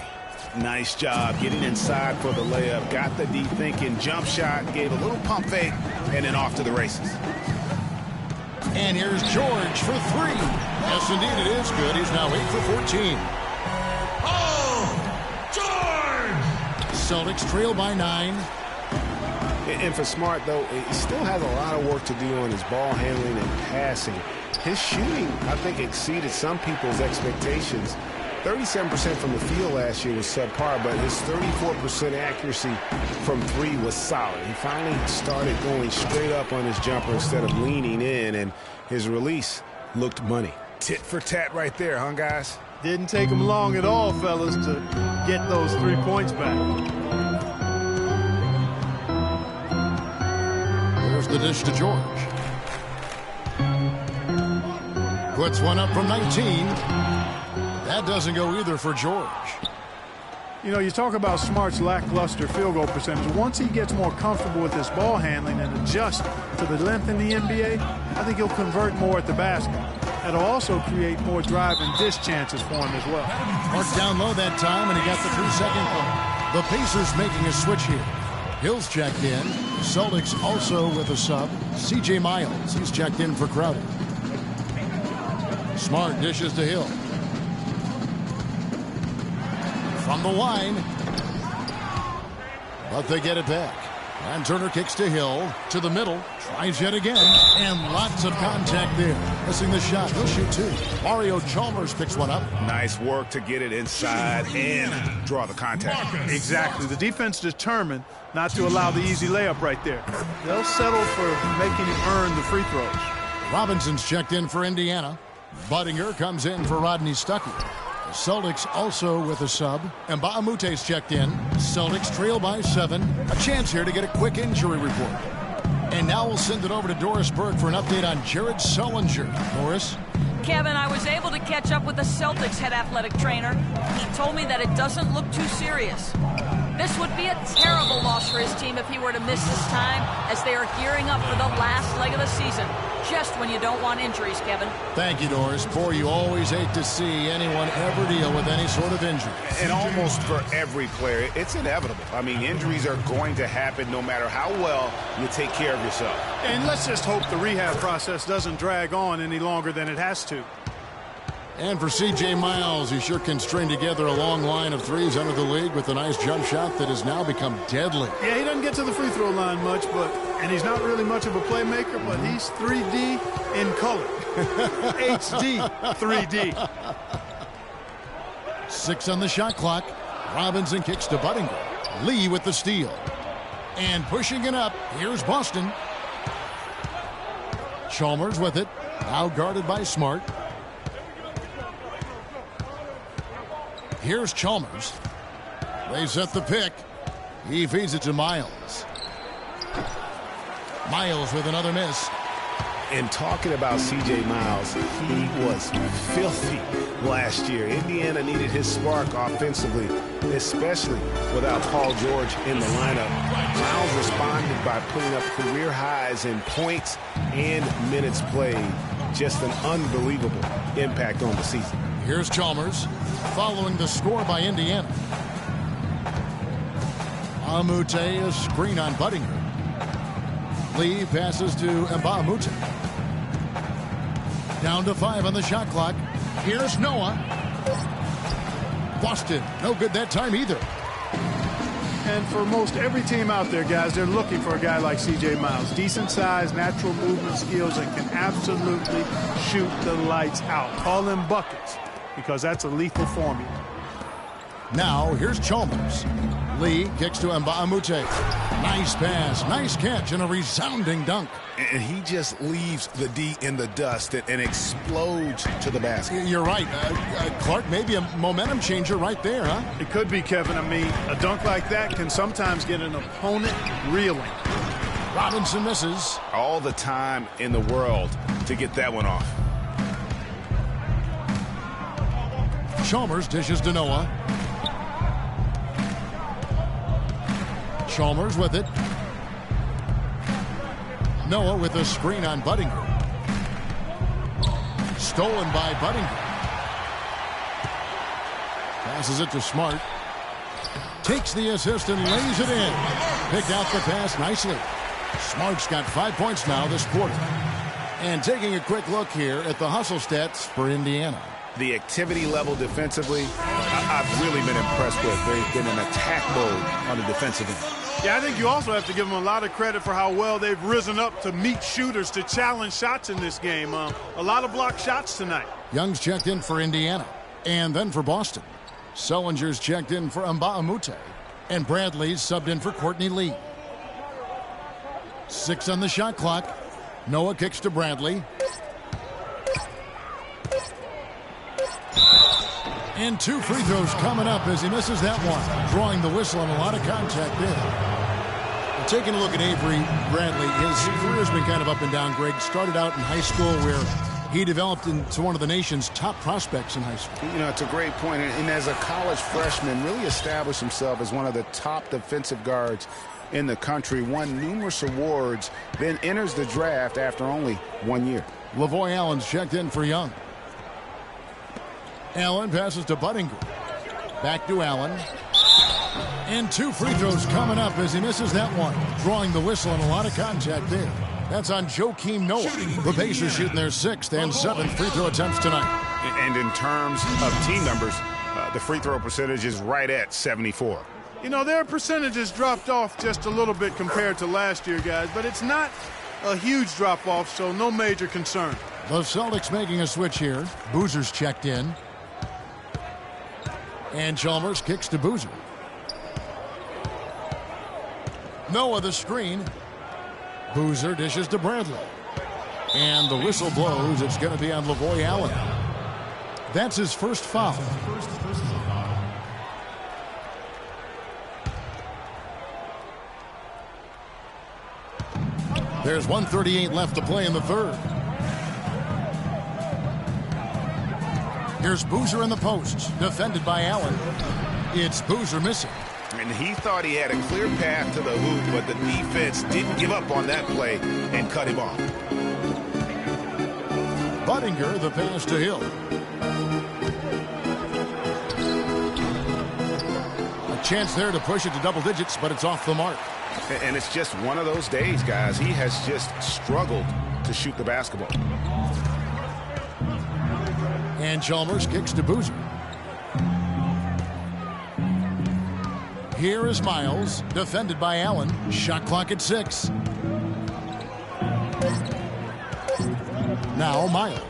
Nice job getting inside for the layup. Got the D thinking, jump shot, gave a little pump fake, and then off to the races. And here's George for 3. Yes, indeed, it is good. He's now 8 for 14. Oh, George! Celtics trail by 9. And for Smart, though, he still has a lot of work to do on his ball handling and passing. His shooting, I think, exceeded some people's expectations. 37% from the field last year was subpar, but his 34% accuracy from 3 was solid. He finally started going straight up on his jumper instead of leaning in, and his release looked money. Tit for tat right there, huh, guys? Didn't take him long at all, fellas, to get those 3 points back. There's the dish to George. Puts one up from 19. That doesn't go either for George. You know, you talk about Smart's lackluster field goal percentage. Once he gets more comfortable with his ball handling and adjusts to the length in the NBA, I think he'll convert more at the basket. That'll also create more drive and dish chances for him as well. Marked down low that time, and he got the 3-second call. The Pacers making a switch here. Hill's checked in. Celtics also with a sub. C.J. Miles, he's checked in for Crowder. Smart dishes to Hill. From the line, but they get it back. And Turner kicks to Hill, to the middle, tries yet again, and lots of contact there. Missing the shot, he'll shoot 2. Mario Chalmers picks one up. Nice work to get it inside and draw the contact. Exactly. The defense determined not to allow the easy layup right there. They'll settle for making him earn the free throws. Robinson's checked in for Indiana. Budinger comes in for Rodney Stuckey. Celtics also with a sub. And Baamute's checked in. Celtics trail by 7. A chance here to get a quick injury report. And now we'll send it over to Doris Burke for an update on Jared Sullinger. Doris? Kevin, I was able to catch up with the Celtics head athletic trainer. He told me that it doesn't look too serious. This would be a terrible loss for his team if he were to miss this time, as they are gearing up for the last leg of the season. Just when you don't want injuries, Kevin. Thank you, Doris. Boy, you always hate to see anyone ever deal with any sort of injury. And almost for every player, it's inevitable. I mean, injuries are going to happen no matter how well you take care of yourself. And let's just hope the rehab process doesn't drag on any longer than it has to. And for C.J. Miles, he sure can string together a long line of threes under the league with a nice jump shot that has now become deadly. Yeah, he doesn't get to the free throw line much, and he's not really much of a playmaker, but he's 3D in color. HD 3D. 6 on the shot clock. Robinson kicks to Budinger. Lee with the steal. And pushing it up, here's Boston. Chalmers with it. Now guarded by Smart. Here's Chalmers. They set the pick. He feeds it to Miles. Miles with another miss. And talking about C.J. Miles, he was filthy last year. Indiana needed his spark offensively, especially without Paul George in the lineup. Miles responded by putting up career highs in points and minutes played. Just an unbelievable impact on the season. Here's Chalmers following the score by Indiana. Amute, a screen on Buttinger. Lee passes to Mbamute. Down to 5 on the shot clock. Here's Noah. Boston, no good that time either. And for most every team out there, guys, they're looking for a guy like C.J. Miles. Decent size, natural movement skills, and can absolutely shoot the lights out. Call them buckets, because that's a lethal formula. Now, here's Chalmers. Lee kicks to Mbamute. Nice pass, nice catch, and a resounding dunk. And he just leaves the D in the dust and explodes to the basket. You're right. Clark, maybe a momentum changer right there, huh? It could be, Kevin. I mean, a dunk like that can sometimes get an opponent reeling. Robinson misses. All the time in the world to get that one off. Chalmers dishes to Noah. Chalmers with it. Noah with a screen on Buttinger. Stolen by Buttinger. Passes it to Smart. Takes the assist and lays it in. Picked out the pass nicely. Smart's got 5 points now this quarter. And taking a quick look here at the hustle stats for Indiana. The activity level defensively, I've really been impressed with. They've been in attack mode on the defensive end. Yeah, I think you also have to give them a lot of credit for how well they've risen up to meet shooters to challenge shots in this game. A lot of blocked shots tonight. Young's checked in for Indiana and then for Boston. Sellinger's checked in for Mbamute. And Bradley's subbed in for Courtney Lee. 6 on the shot clock. Noah kicks to Bradley. And 2 free throws coming up as he misses that one. Drawing the whistle and a lot of contact there. Taking a look at Avery Bradley, his career's been kind of up and down, Greg. Started out in high school where he developed into one of the nation's top prospects in high school. You know, it's a great point. And as a college freshman, really established himself as one of the top defensive guards in the country. Won numerous awards, then enters the draft after only 1 year. Lavoy Allen's checked in for Young. Allen passes to Buttinger. Back to Allen. And 2 free throws coming up as he misses that one. Drawing the whistle and a lot of contact there. That's on Joakim Noah. The Pacers shooting their 6th and 7th free throw attempts tonight. And in terms of team numbers, the free throw percentage is right at 74. You know, their percentages dropped off just a little bit compared to last year, guys, but it's not a huge drop-off, so no major concern. The Celtics making a switch here. Boozer's checked in. And Chalmers kicks to Boozer. Noah the screen. Boozer dishes to Bradley. And the whistle blows. It's going to be on Lavoy Allen. That's his first foul. There's 1:38 left to play in the third. Here's Boozer in the post, defended by Allen. It's Boozer missing. And he thought he had a clear path to the hoop, but the defense didn't give up on that play and cut him off. Buttinger, the pass to Hill. A chance there to push it to double digits, but it's off the mark. And it's just one of those days, guys. He has just struggled to shoot the basketball. And Chalmers kicks to Boozer. Here is Miles, defended by Allen. Shot clock at 6. Now Miles.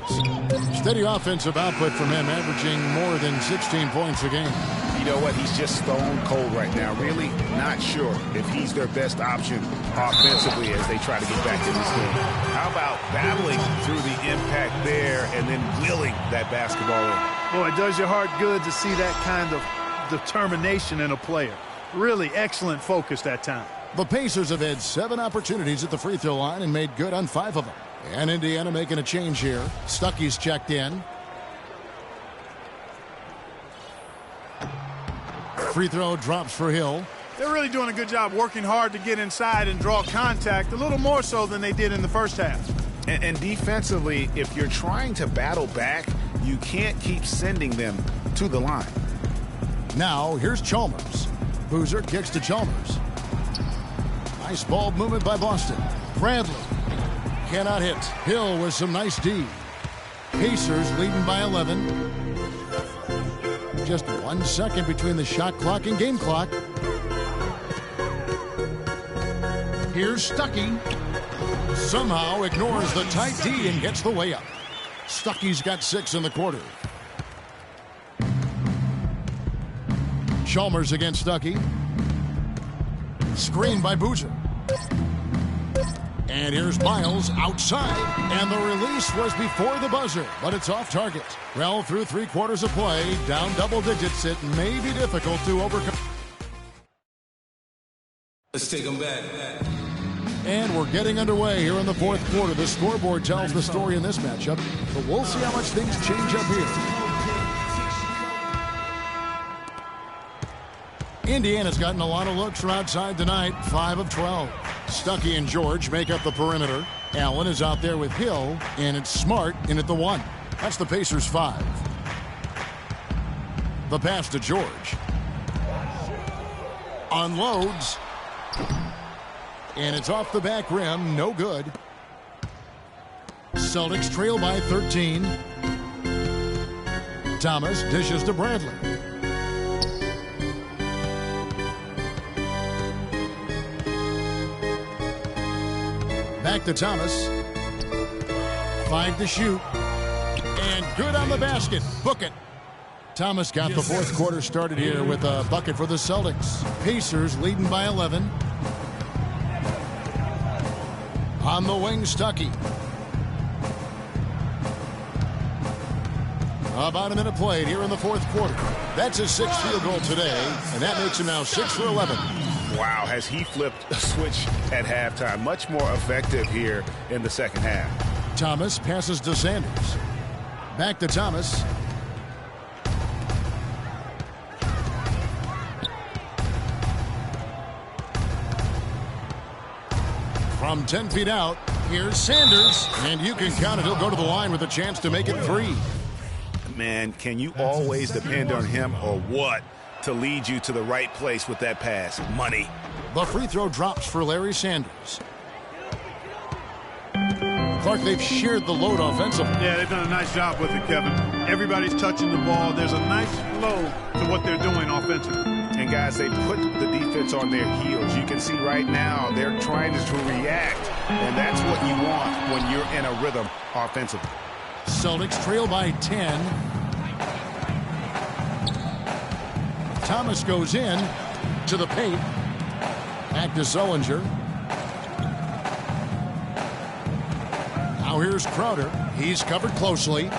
Steady offensive output from him, averaging more than 16 points a game. You know what? He's just stone cold right now. Really not sure if he's their best option offensively as they try to get back in this game. How about battling through the impact there and then willing that basketball in? Boy, it does your heart good to see that kind of determination in a player. Really excellent focus that time. The Pacers have had 7 opportunities at the free throw line and made good on 5 of them. And Indiana making a change here. Stuckey's checked in. Free throw drops for Hill. They're really doing a good job working hard to get inside and draw contact, a little more so than they did in the first half. And defensively, if you're trying to battle back, you can't keep sending them to the line. Now, here's Chalmers. Boozer kicks to Chalmers. Nice ball movement by Boston. Bradley cannot hit. Hill with some nice D. Pacers leading by 11. Just 1 second between the shot clock and game clock. Here's Stuckey. Somehow ignores the tight D and gets the way up. Stuckey's got 6 in the quarter. Chalmers against Stuckey. Screen by Boozer. And here's Miles outside. And the release was before the buzzer, but it's off target. Well, through 3 quarters of play, down double digits, it may be difficult to overcome. Let's take them back. And we're getting underway here in the 4th quarter. The scoreboard tells the story in this matchup, but we'll see how much things change up here. Indiana's gotten a lot of looks from outside tonight, 5 of 12. Stuckey and George make up the perimeter. Allen is out there with Hill, and it's Smart in at the 1. That's the Pacers' 5. The pass to George. Unloads. And it's off the back rim, no good. Celtics trail by 13. Thomas dishes to Bradley. Back to Thomas. 5 to shoot. And good on the basket. Book it. Thomas got the 4th quarter started here with a bucket for the Celtics. Pacers leading by 11. On the wing, Stuckey. About a minute played here in the 4th quarter. That's his 6th field goal today, and that makes him now 6 for 11. Wow, has he flipped a switch at halftime. Much more effective here in the second half. Thomas passes to Sanders. Back to Thomas. From 10 feet out, here's Sanders. And you can count it. He'll go to the line with a chance to make it 3. Man, can you always depend on him or what to lead you to the right place with that pass? Money. The free throw drops for Larry Sanders. Clark, they've shared the load offensively. Yeah, they've done a nice job with it, Kevin. Everybody's touching the ball. There's a nice flow to what they're doing offensively. And guys, they put the defense on their heels. You can see right now they're trying to react, and that's what you want when you're in a rhythm offensively. Celtics trail by 10. Thomas goes in to the paint. Back to Sullinger. Now here's Crowder. He's covered closely.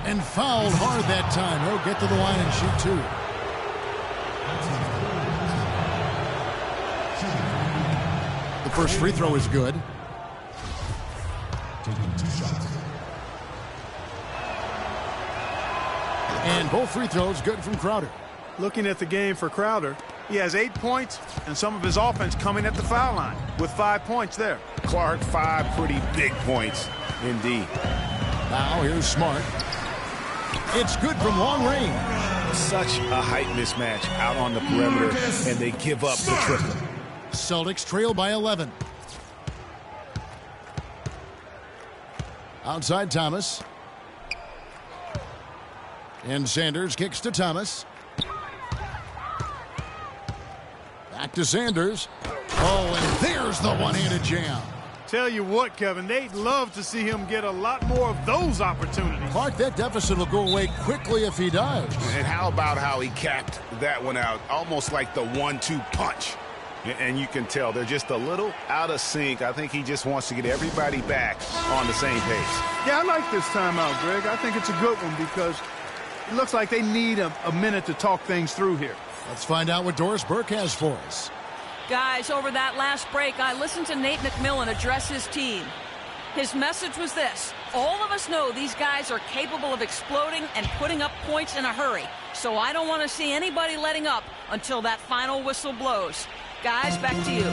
And fouled hard that time. He'll get to the line and shoot 2. The first free throw is good. And both free throws good from Crowder. Looking at the game for Crowder, he has 8 points and some of his offense coming at the foul line with 5 points there. Clark, 5 pretty big points indeed. Now here's Smart. It's good from long range. Such a height mismatch out on the perimeter, and they give up the triple. Celtics trail by 11. Outside Thomas. And Sanders kicks to Thomas. Back to Sanders. Oh, and there's the one-handed jam. Tell you what, Kevin, they'd love to see him get a lot more of those opportunities. Clark, that deficit will go away quickly if he does. And how about how he capped that one out, almost like the 1-2 punch. And you can tell they're just a little out of sync. I think he just wants to get everybody back on the same page. Yeah, I like this timeout, Greg. I think it's a good one because it looks like they need a minute to talk things through here. Let's find out what Doris Burke has for us. Guys, over that last break, I listened to Nate McMillan address his team. His message was this: all of us know these guys are capable of exploding and putting up points in a hurry, so I don't want to see anybody letting up until that final whistle blows. Guys, back to you.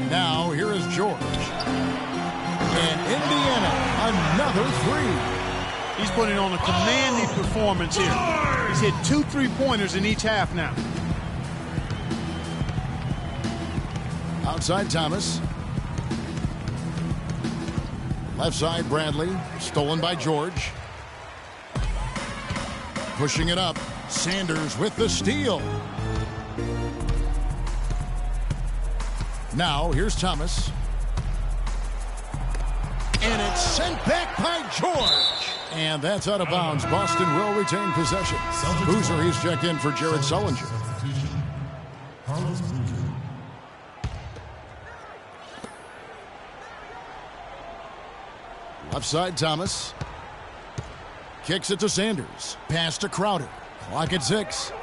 Now, here is George. And Indiana, another three. He's putting on a commanding performance here. He's hit 2 3-pointers in each half now. Outside Thomas. Left side Bradley. Stolen by George. Pushing it up. Sanders with the steal. Now here's Thomas. And it's sent back by George. And that's out of bounds. Boston will retain possession. Boozer, he's checked in for Jared Sullinger. Left side Thomas. Kicks it to Sanders. Pass to Crowder. Clock at 6.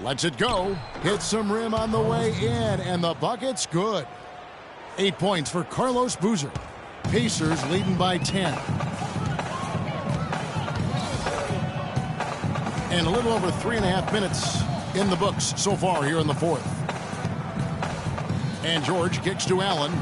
Lets it go. Hits some rim on the way in. And the bucket's good. 8 points for Carlos Boozer. Pacers leading by 10. And a little over 3.5 minutes in the books so far here in the fourth. And George kicks to Allen.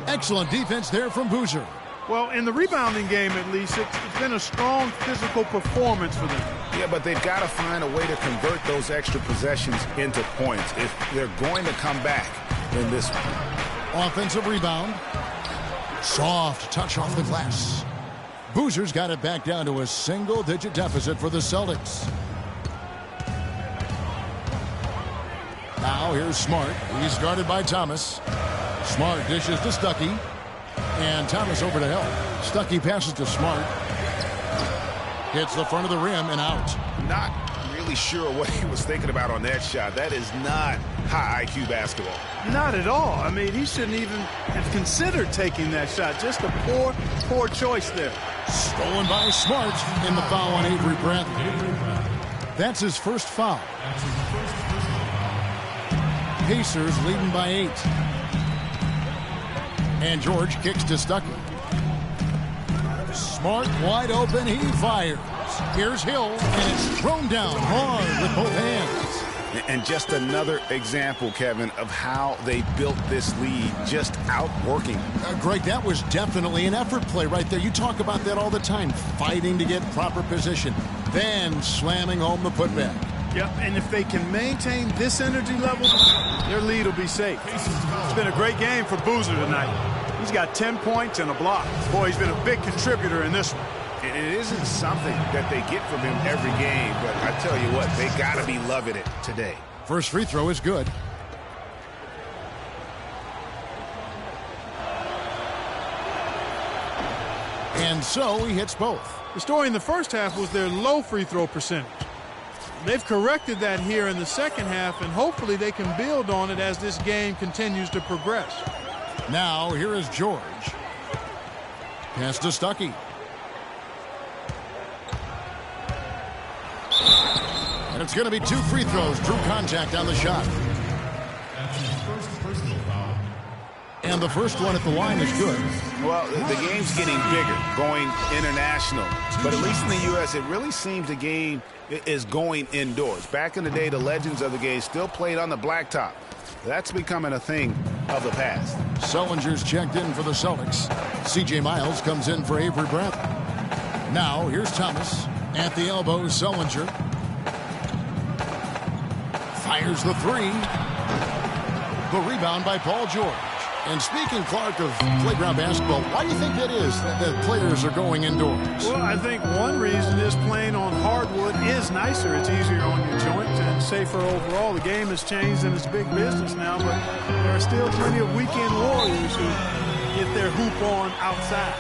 Excellent defense there from Boozer. Well, in the rebounding game, at least, it's been a strong physical performance for them. Yeah, but they've got to find a way to convert those extra possessions into points if they're going to come back in this one. Offensive rebound. Soft touch off the glass. Boozer's got it back down to a single-digit deficit for the Celtics. Now here's Smart. He's guarded by Thomas. Smart dishes to Stuckey. And Thomas over to help. Stuckey passes to Smart. Hits the front of the rim and out. Not really sure what he was thinking about on that shot. That is not high IQ basketball. Not at all. I mean, he shouldn't even have considered taking that shot. Just a poor choice there. Stolen by Smart in the foul on Avery Bradley. That's his first foul. Pacers leading by 8. And George kicks to Stuckey. Smart wide open. He fires. Here's Hill, and it's thrown down hard with both hands. And just another example, Kevin, of how they built this lead, just outworking. Greg, that was definitely an effort play right there. You talk about that all the time, fighting to get proper position, then slamming home the putback. Yep, and if they can maintain this energy level, their lead will be safe. It's been a great game for Boozer tonight. He's got 10 points and a block. Boy, he's been a big contributor in this one. And it isn't something that they get from him every game, but I tell you what, they got to be loving it today. First free throw is good. And so he hits both. The story in the first half was their low free throw percentage. They've corrected that here in the second half, and hopefully they can build on it as this game continues to progress. Now here is George. Pass to Stuckey. And it's going to be 2 free throws. Drew contact on the shot. And the first one at the line is good. Well, the game's getting bigger, going international. But at least in the U.S., it really seems the game is going indoors. Back in the day, the legends of the game still played on the blacktop. That's becoming a thing of the past. Sullinger's checked in for the Celtics. C.J. Miles comes in for Avery Bradley. Now, here's Thomas. At the elbow, Sullinger. Fires the 3. The rebound by Paul George. And speaking, Clark, of playground basketball, why do you think that is that players are going indoors? Well, I think one reason is playing on hardwood is nicer. It's easier on your joints and safer overall. The game has changed and it's big business now, but there are still plenty of weekend warriors who get their hoop on outside.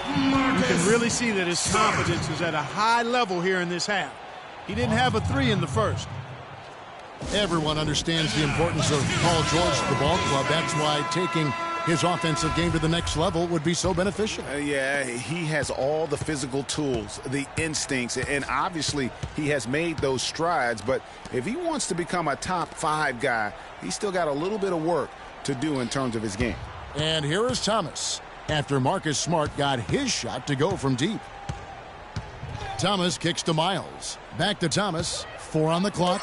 You can really see that his confidence is at a high level here in this half. He didn't have a 3 in the first. Everyone understands the importance of Paul George to the ball club. That's why taking his offensive game to the next level would be so beneficial. Yeah, he has all the physical tools, the instincts, and obviously he has made those strides. But if he wants to become a top 5 guy, he's still got a little bit of work to do in terms of his game. And here is Thomas after Marcus Smart got his shot to go from deep. Thomas kicks to Miles. Back to Thomas. 4 on the clock.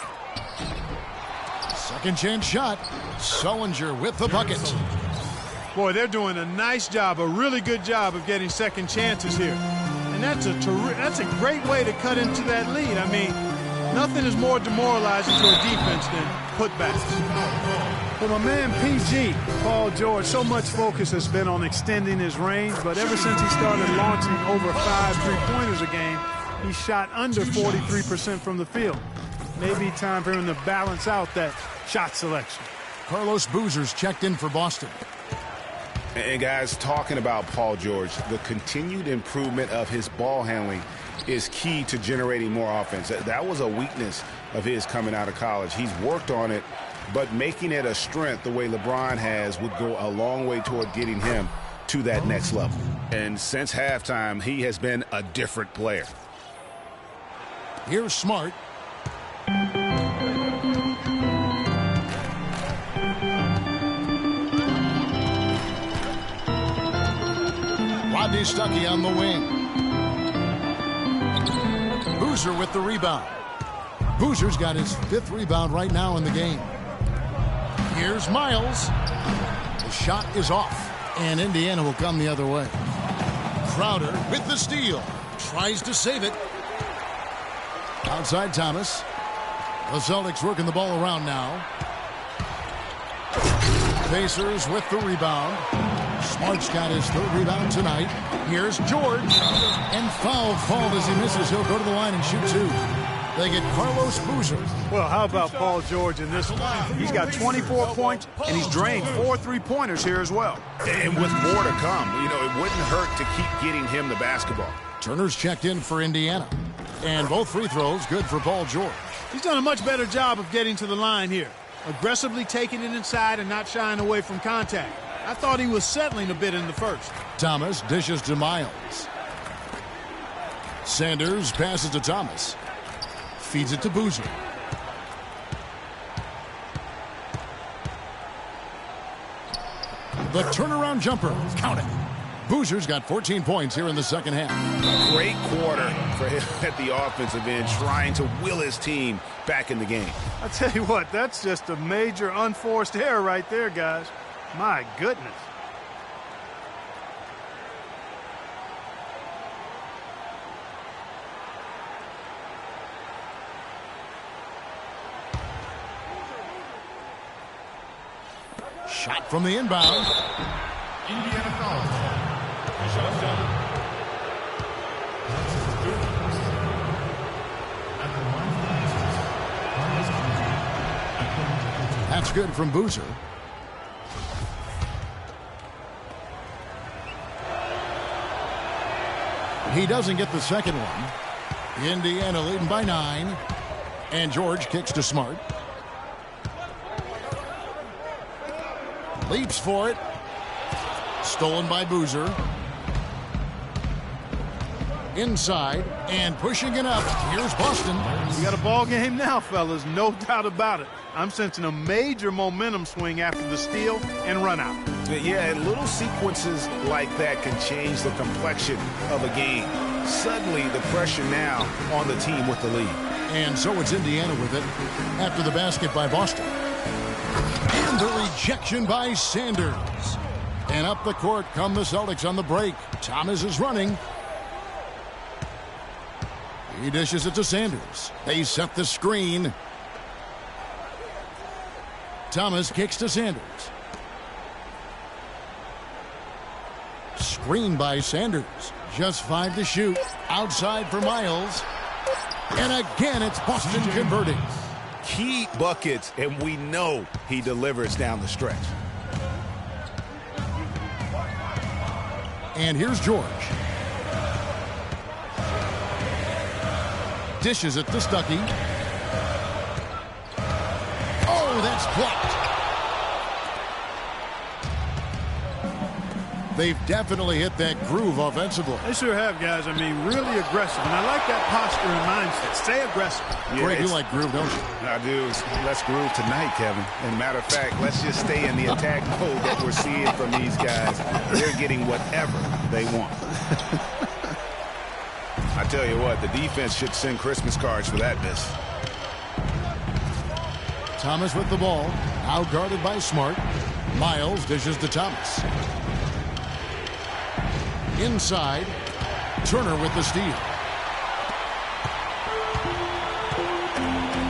Second chance shot. Sullinger with the bucket. Boy, they're doing a nice job, a really good job of getting second chances here. And that's a great way to cut into that lead. I mean, nothing is more demoralizing to a defense than putbacks. For my man PG, Paul George, so much focus has been on extending his range, but ever since he started launching over 5 3-pointers a game, he shot under 43% from the field. Maybe time for him to balance out that shot selection. Carlos Boozer's checked in for Boston. And guys, talking about Paul George, the continued improvement of his ball handling is key to generating more offense. That was a weakness of his coming out of college. He's worked on it, but making it a strength the way LeBron has would go a long way toward getting him to that next level. And since halftime, he has been a different player. Here's Smart. Rodney Stuckey on the wing. Boozer with the rebound. Boozer's got his 5th rebound right now in the game. Here's Miles. The shot is off, and Indiana will come the other way. Crowder with the steal. Tries to save it. Outside Thomas. The Celtics working the ball around now. Pacers with the rebound. Smart's got his 3rd rebound tonight. Here's George. And foul called as he misses. He'll go to the line and shoot 2. They get Carlos Boozer. Well, how about Paul George in this one? He's got 24 points, and he's drained 4 3-pointers here as well. And with more to come, it wouldn't hurt to keep getting him the basketball. Turner's checked in for Indiana. And both free throws good for Paul George. He's done a much better job of getting to the line here. Aggressively taking it inside and not shying away from contact. I thought he was settling a bit in the first. Thomas dishes to Miles. Sanders passes to Thomas. Feeds it to Boozer. The turnaround jumper. Count it. Boozer's got 14 points here in the second half. A great quarter for him at the offensive end, trying to will his team back in the game. I tell you what, that's just a major unforced error right there, guys. My goodness. Shot from the inbound. Indiana foul. That's good from Boozer. He doesn't get the second one. Indiana leading by 9. And George kicks to Smart. Leaps for it. Stolen by Boozer. Inside and pushing it up. Here's Boston. We got a ball game now, fellas. No doubt about it. I'm sensing a major momentum swing after the steal and run out. Yeah, and little sequences like that can change the complexion of a game. Suddenly, the pressure now on the team with the lead. And so it's Indiana with it after the basket by Boston. And the rejection by Sanders. And up the court come the Celtics on the break. Thomas is running. He dishes it to Sanders. They set the screen. Thomas kicks to Sanders. Screen by Sanders. Just 5 to shoot. Outside for Miles. And again, it's Boston converting. Key buckets, and we know he delivers down the stretch. And here's George. Dishes it to Stuckey. Oh, that's blocked. They've definitely hit that groove offensively. They sure have, guys. I mean, really aggressive. And I like that posture and mindset. Stay aggressive. Yeah, Greg, you like groove, don't you? I do. Let's groove tonight, Kevin. And matter of fact, let's just stay in the attack mode that we're seeing from these guys. They're getting whatever they want. I tell you what, the defense should send Christmas cards for that miss. Thomas with the ball. Now guarded by Smart. Miles dishes to Thomas. Inside. Turner with the steal.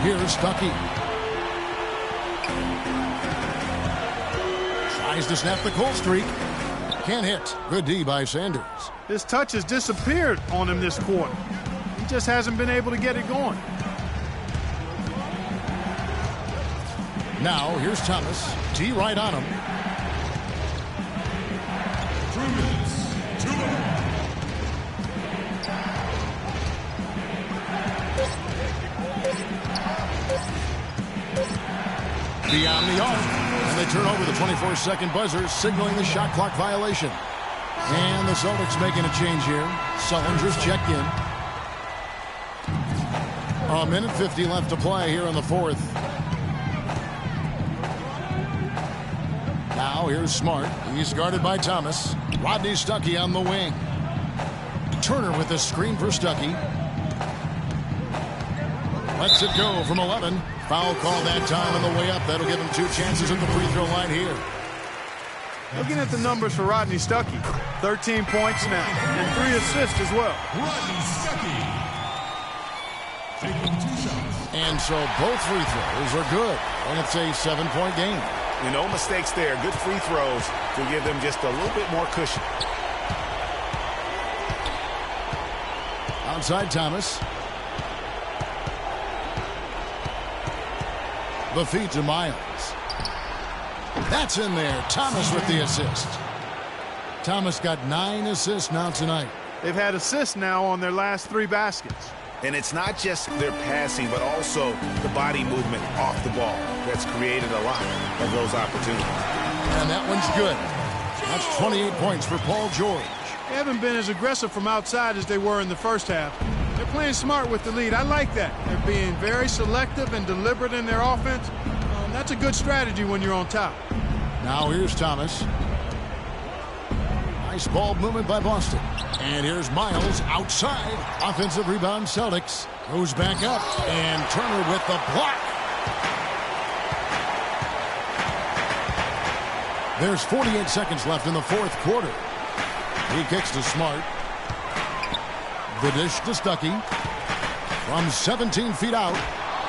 Here's Stuckey. Tries to snap the cold streak. Can't hit. Good D by Sanders. His touch has disappeared on him this quarter. He just hasn't been able to get it going. Now, here's Thomas. T right on him. 2 minutes. 2 minutes. Beyond the arc. And they turn over the 24-second buzzer, signaling the shot clock violation. And the Celtics making a change here. Sullinger's checked in. 1:50 left to play here in the fourth. Now here's Smart. He's guarded by Thomas. Rodney Stuckey on the wing. Turner with the screen for Stuckey. Lets it go from 11. Foul call that time on the way up. That'll give him 2 chances at the free throw line here. Looking at the numbers for Rodney Stuckey. 13 points now and 3 assists as well. Rodney Stuckey. Taking 2 shots. And so both free throws are good. And it's a 7-point game. No mistakes there. Good free throws to give them just a little bit more cushion. Outside Thomas. The feed to Miles. That's in there. Thomas with the assist. Thomas got 9 assists now tonight. They've had assists now on their last 3 baskets. And it's not just their passing, but also the body movement off the ball that's created a lot of those opportunities. And that one's good. That's 28 points for Paul George. They haven't been as aggressive from outside as they were in the first half. They're playing smart with the lead. I like that. They're being very selective and deliberate in their offense. That's a good strategy when you're on top. Now here's Thomas. Nice ball movement by Boston. And here's Miles outside. Offensive rebound, Celtics. Goes back up. And Turner with the block. There's 48 seconds left in the fourth quarter. He kicks to Smart. The dish to Stuckey. From 17 feet out.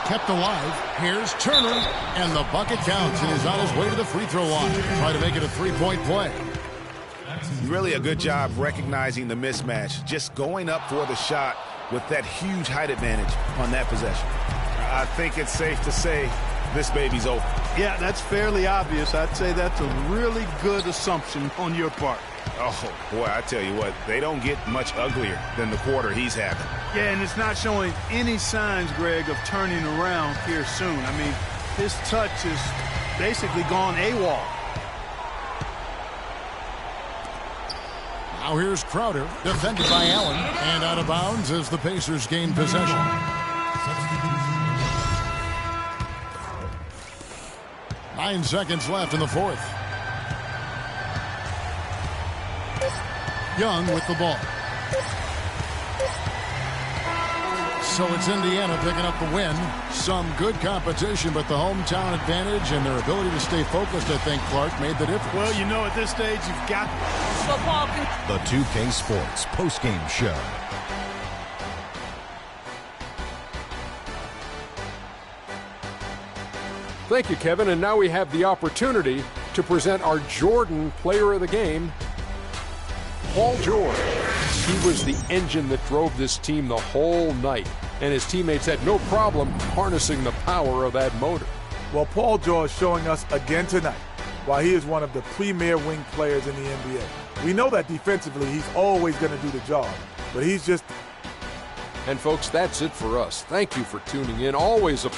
Kept alive. Here's Turner. And the bucket counts. And he's on his way to the free throw line. Try to make it a 3-point play. Really a good job recognizing the mismatch. Just going up for the shot with that huge height advantage on that possession. I think it's safe to say this baby's over. Yeah, that's fairly obvious. I'd say that's a really good assumption on your part. Oh, boy, I tell you what, they don't get much uglier than the quarter he's having. Yeah, and it's not showing any signs, Greg, of turning around here soon. I mean, his touch is basically gone AWOL. Now here's Crowder, defended by Allen, and out of bounds as the Pacers gain possession. 9 seconds left in the fourth. Young with the ball. So it's Indiana picking up the win. Some good competition, but the hometown advantage and their ability to stay focused, I think, Clark, made the difference. Well, you know, at this stage, you've got Football. The 2K Sports postgame show. Thank you, Kevin. And now we have the opportunity to present our Jordan Player of the Game, Paul George. He was the engine that drove this team the whole night, and his teammates had no problem harnessing the power of that motor. Well, Paul George showing us again tonight why he is one of the premier wing players in the NBA. We know that defensively he's always going to do the job, but he's just... And folks, that's it for us. Thank you for tuning in. Always a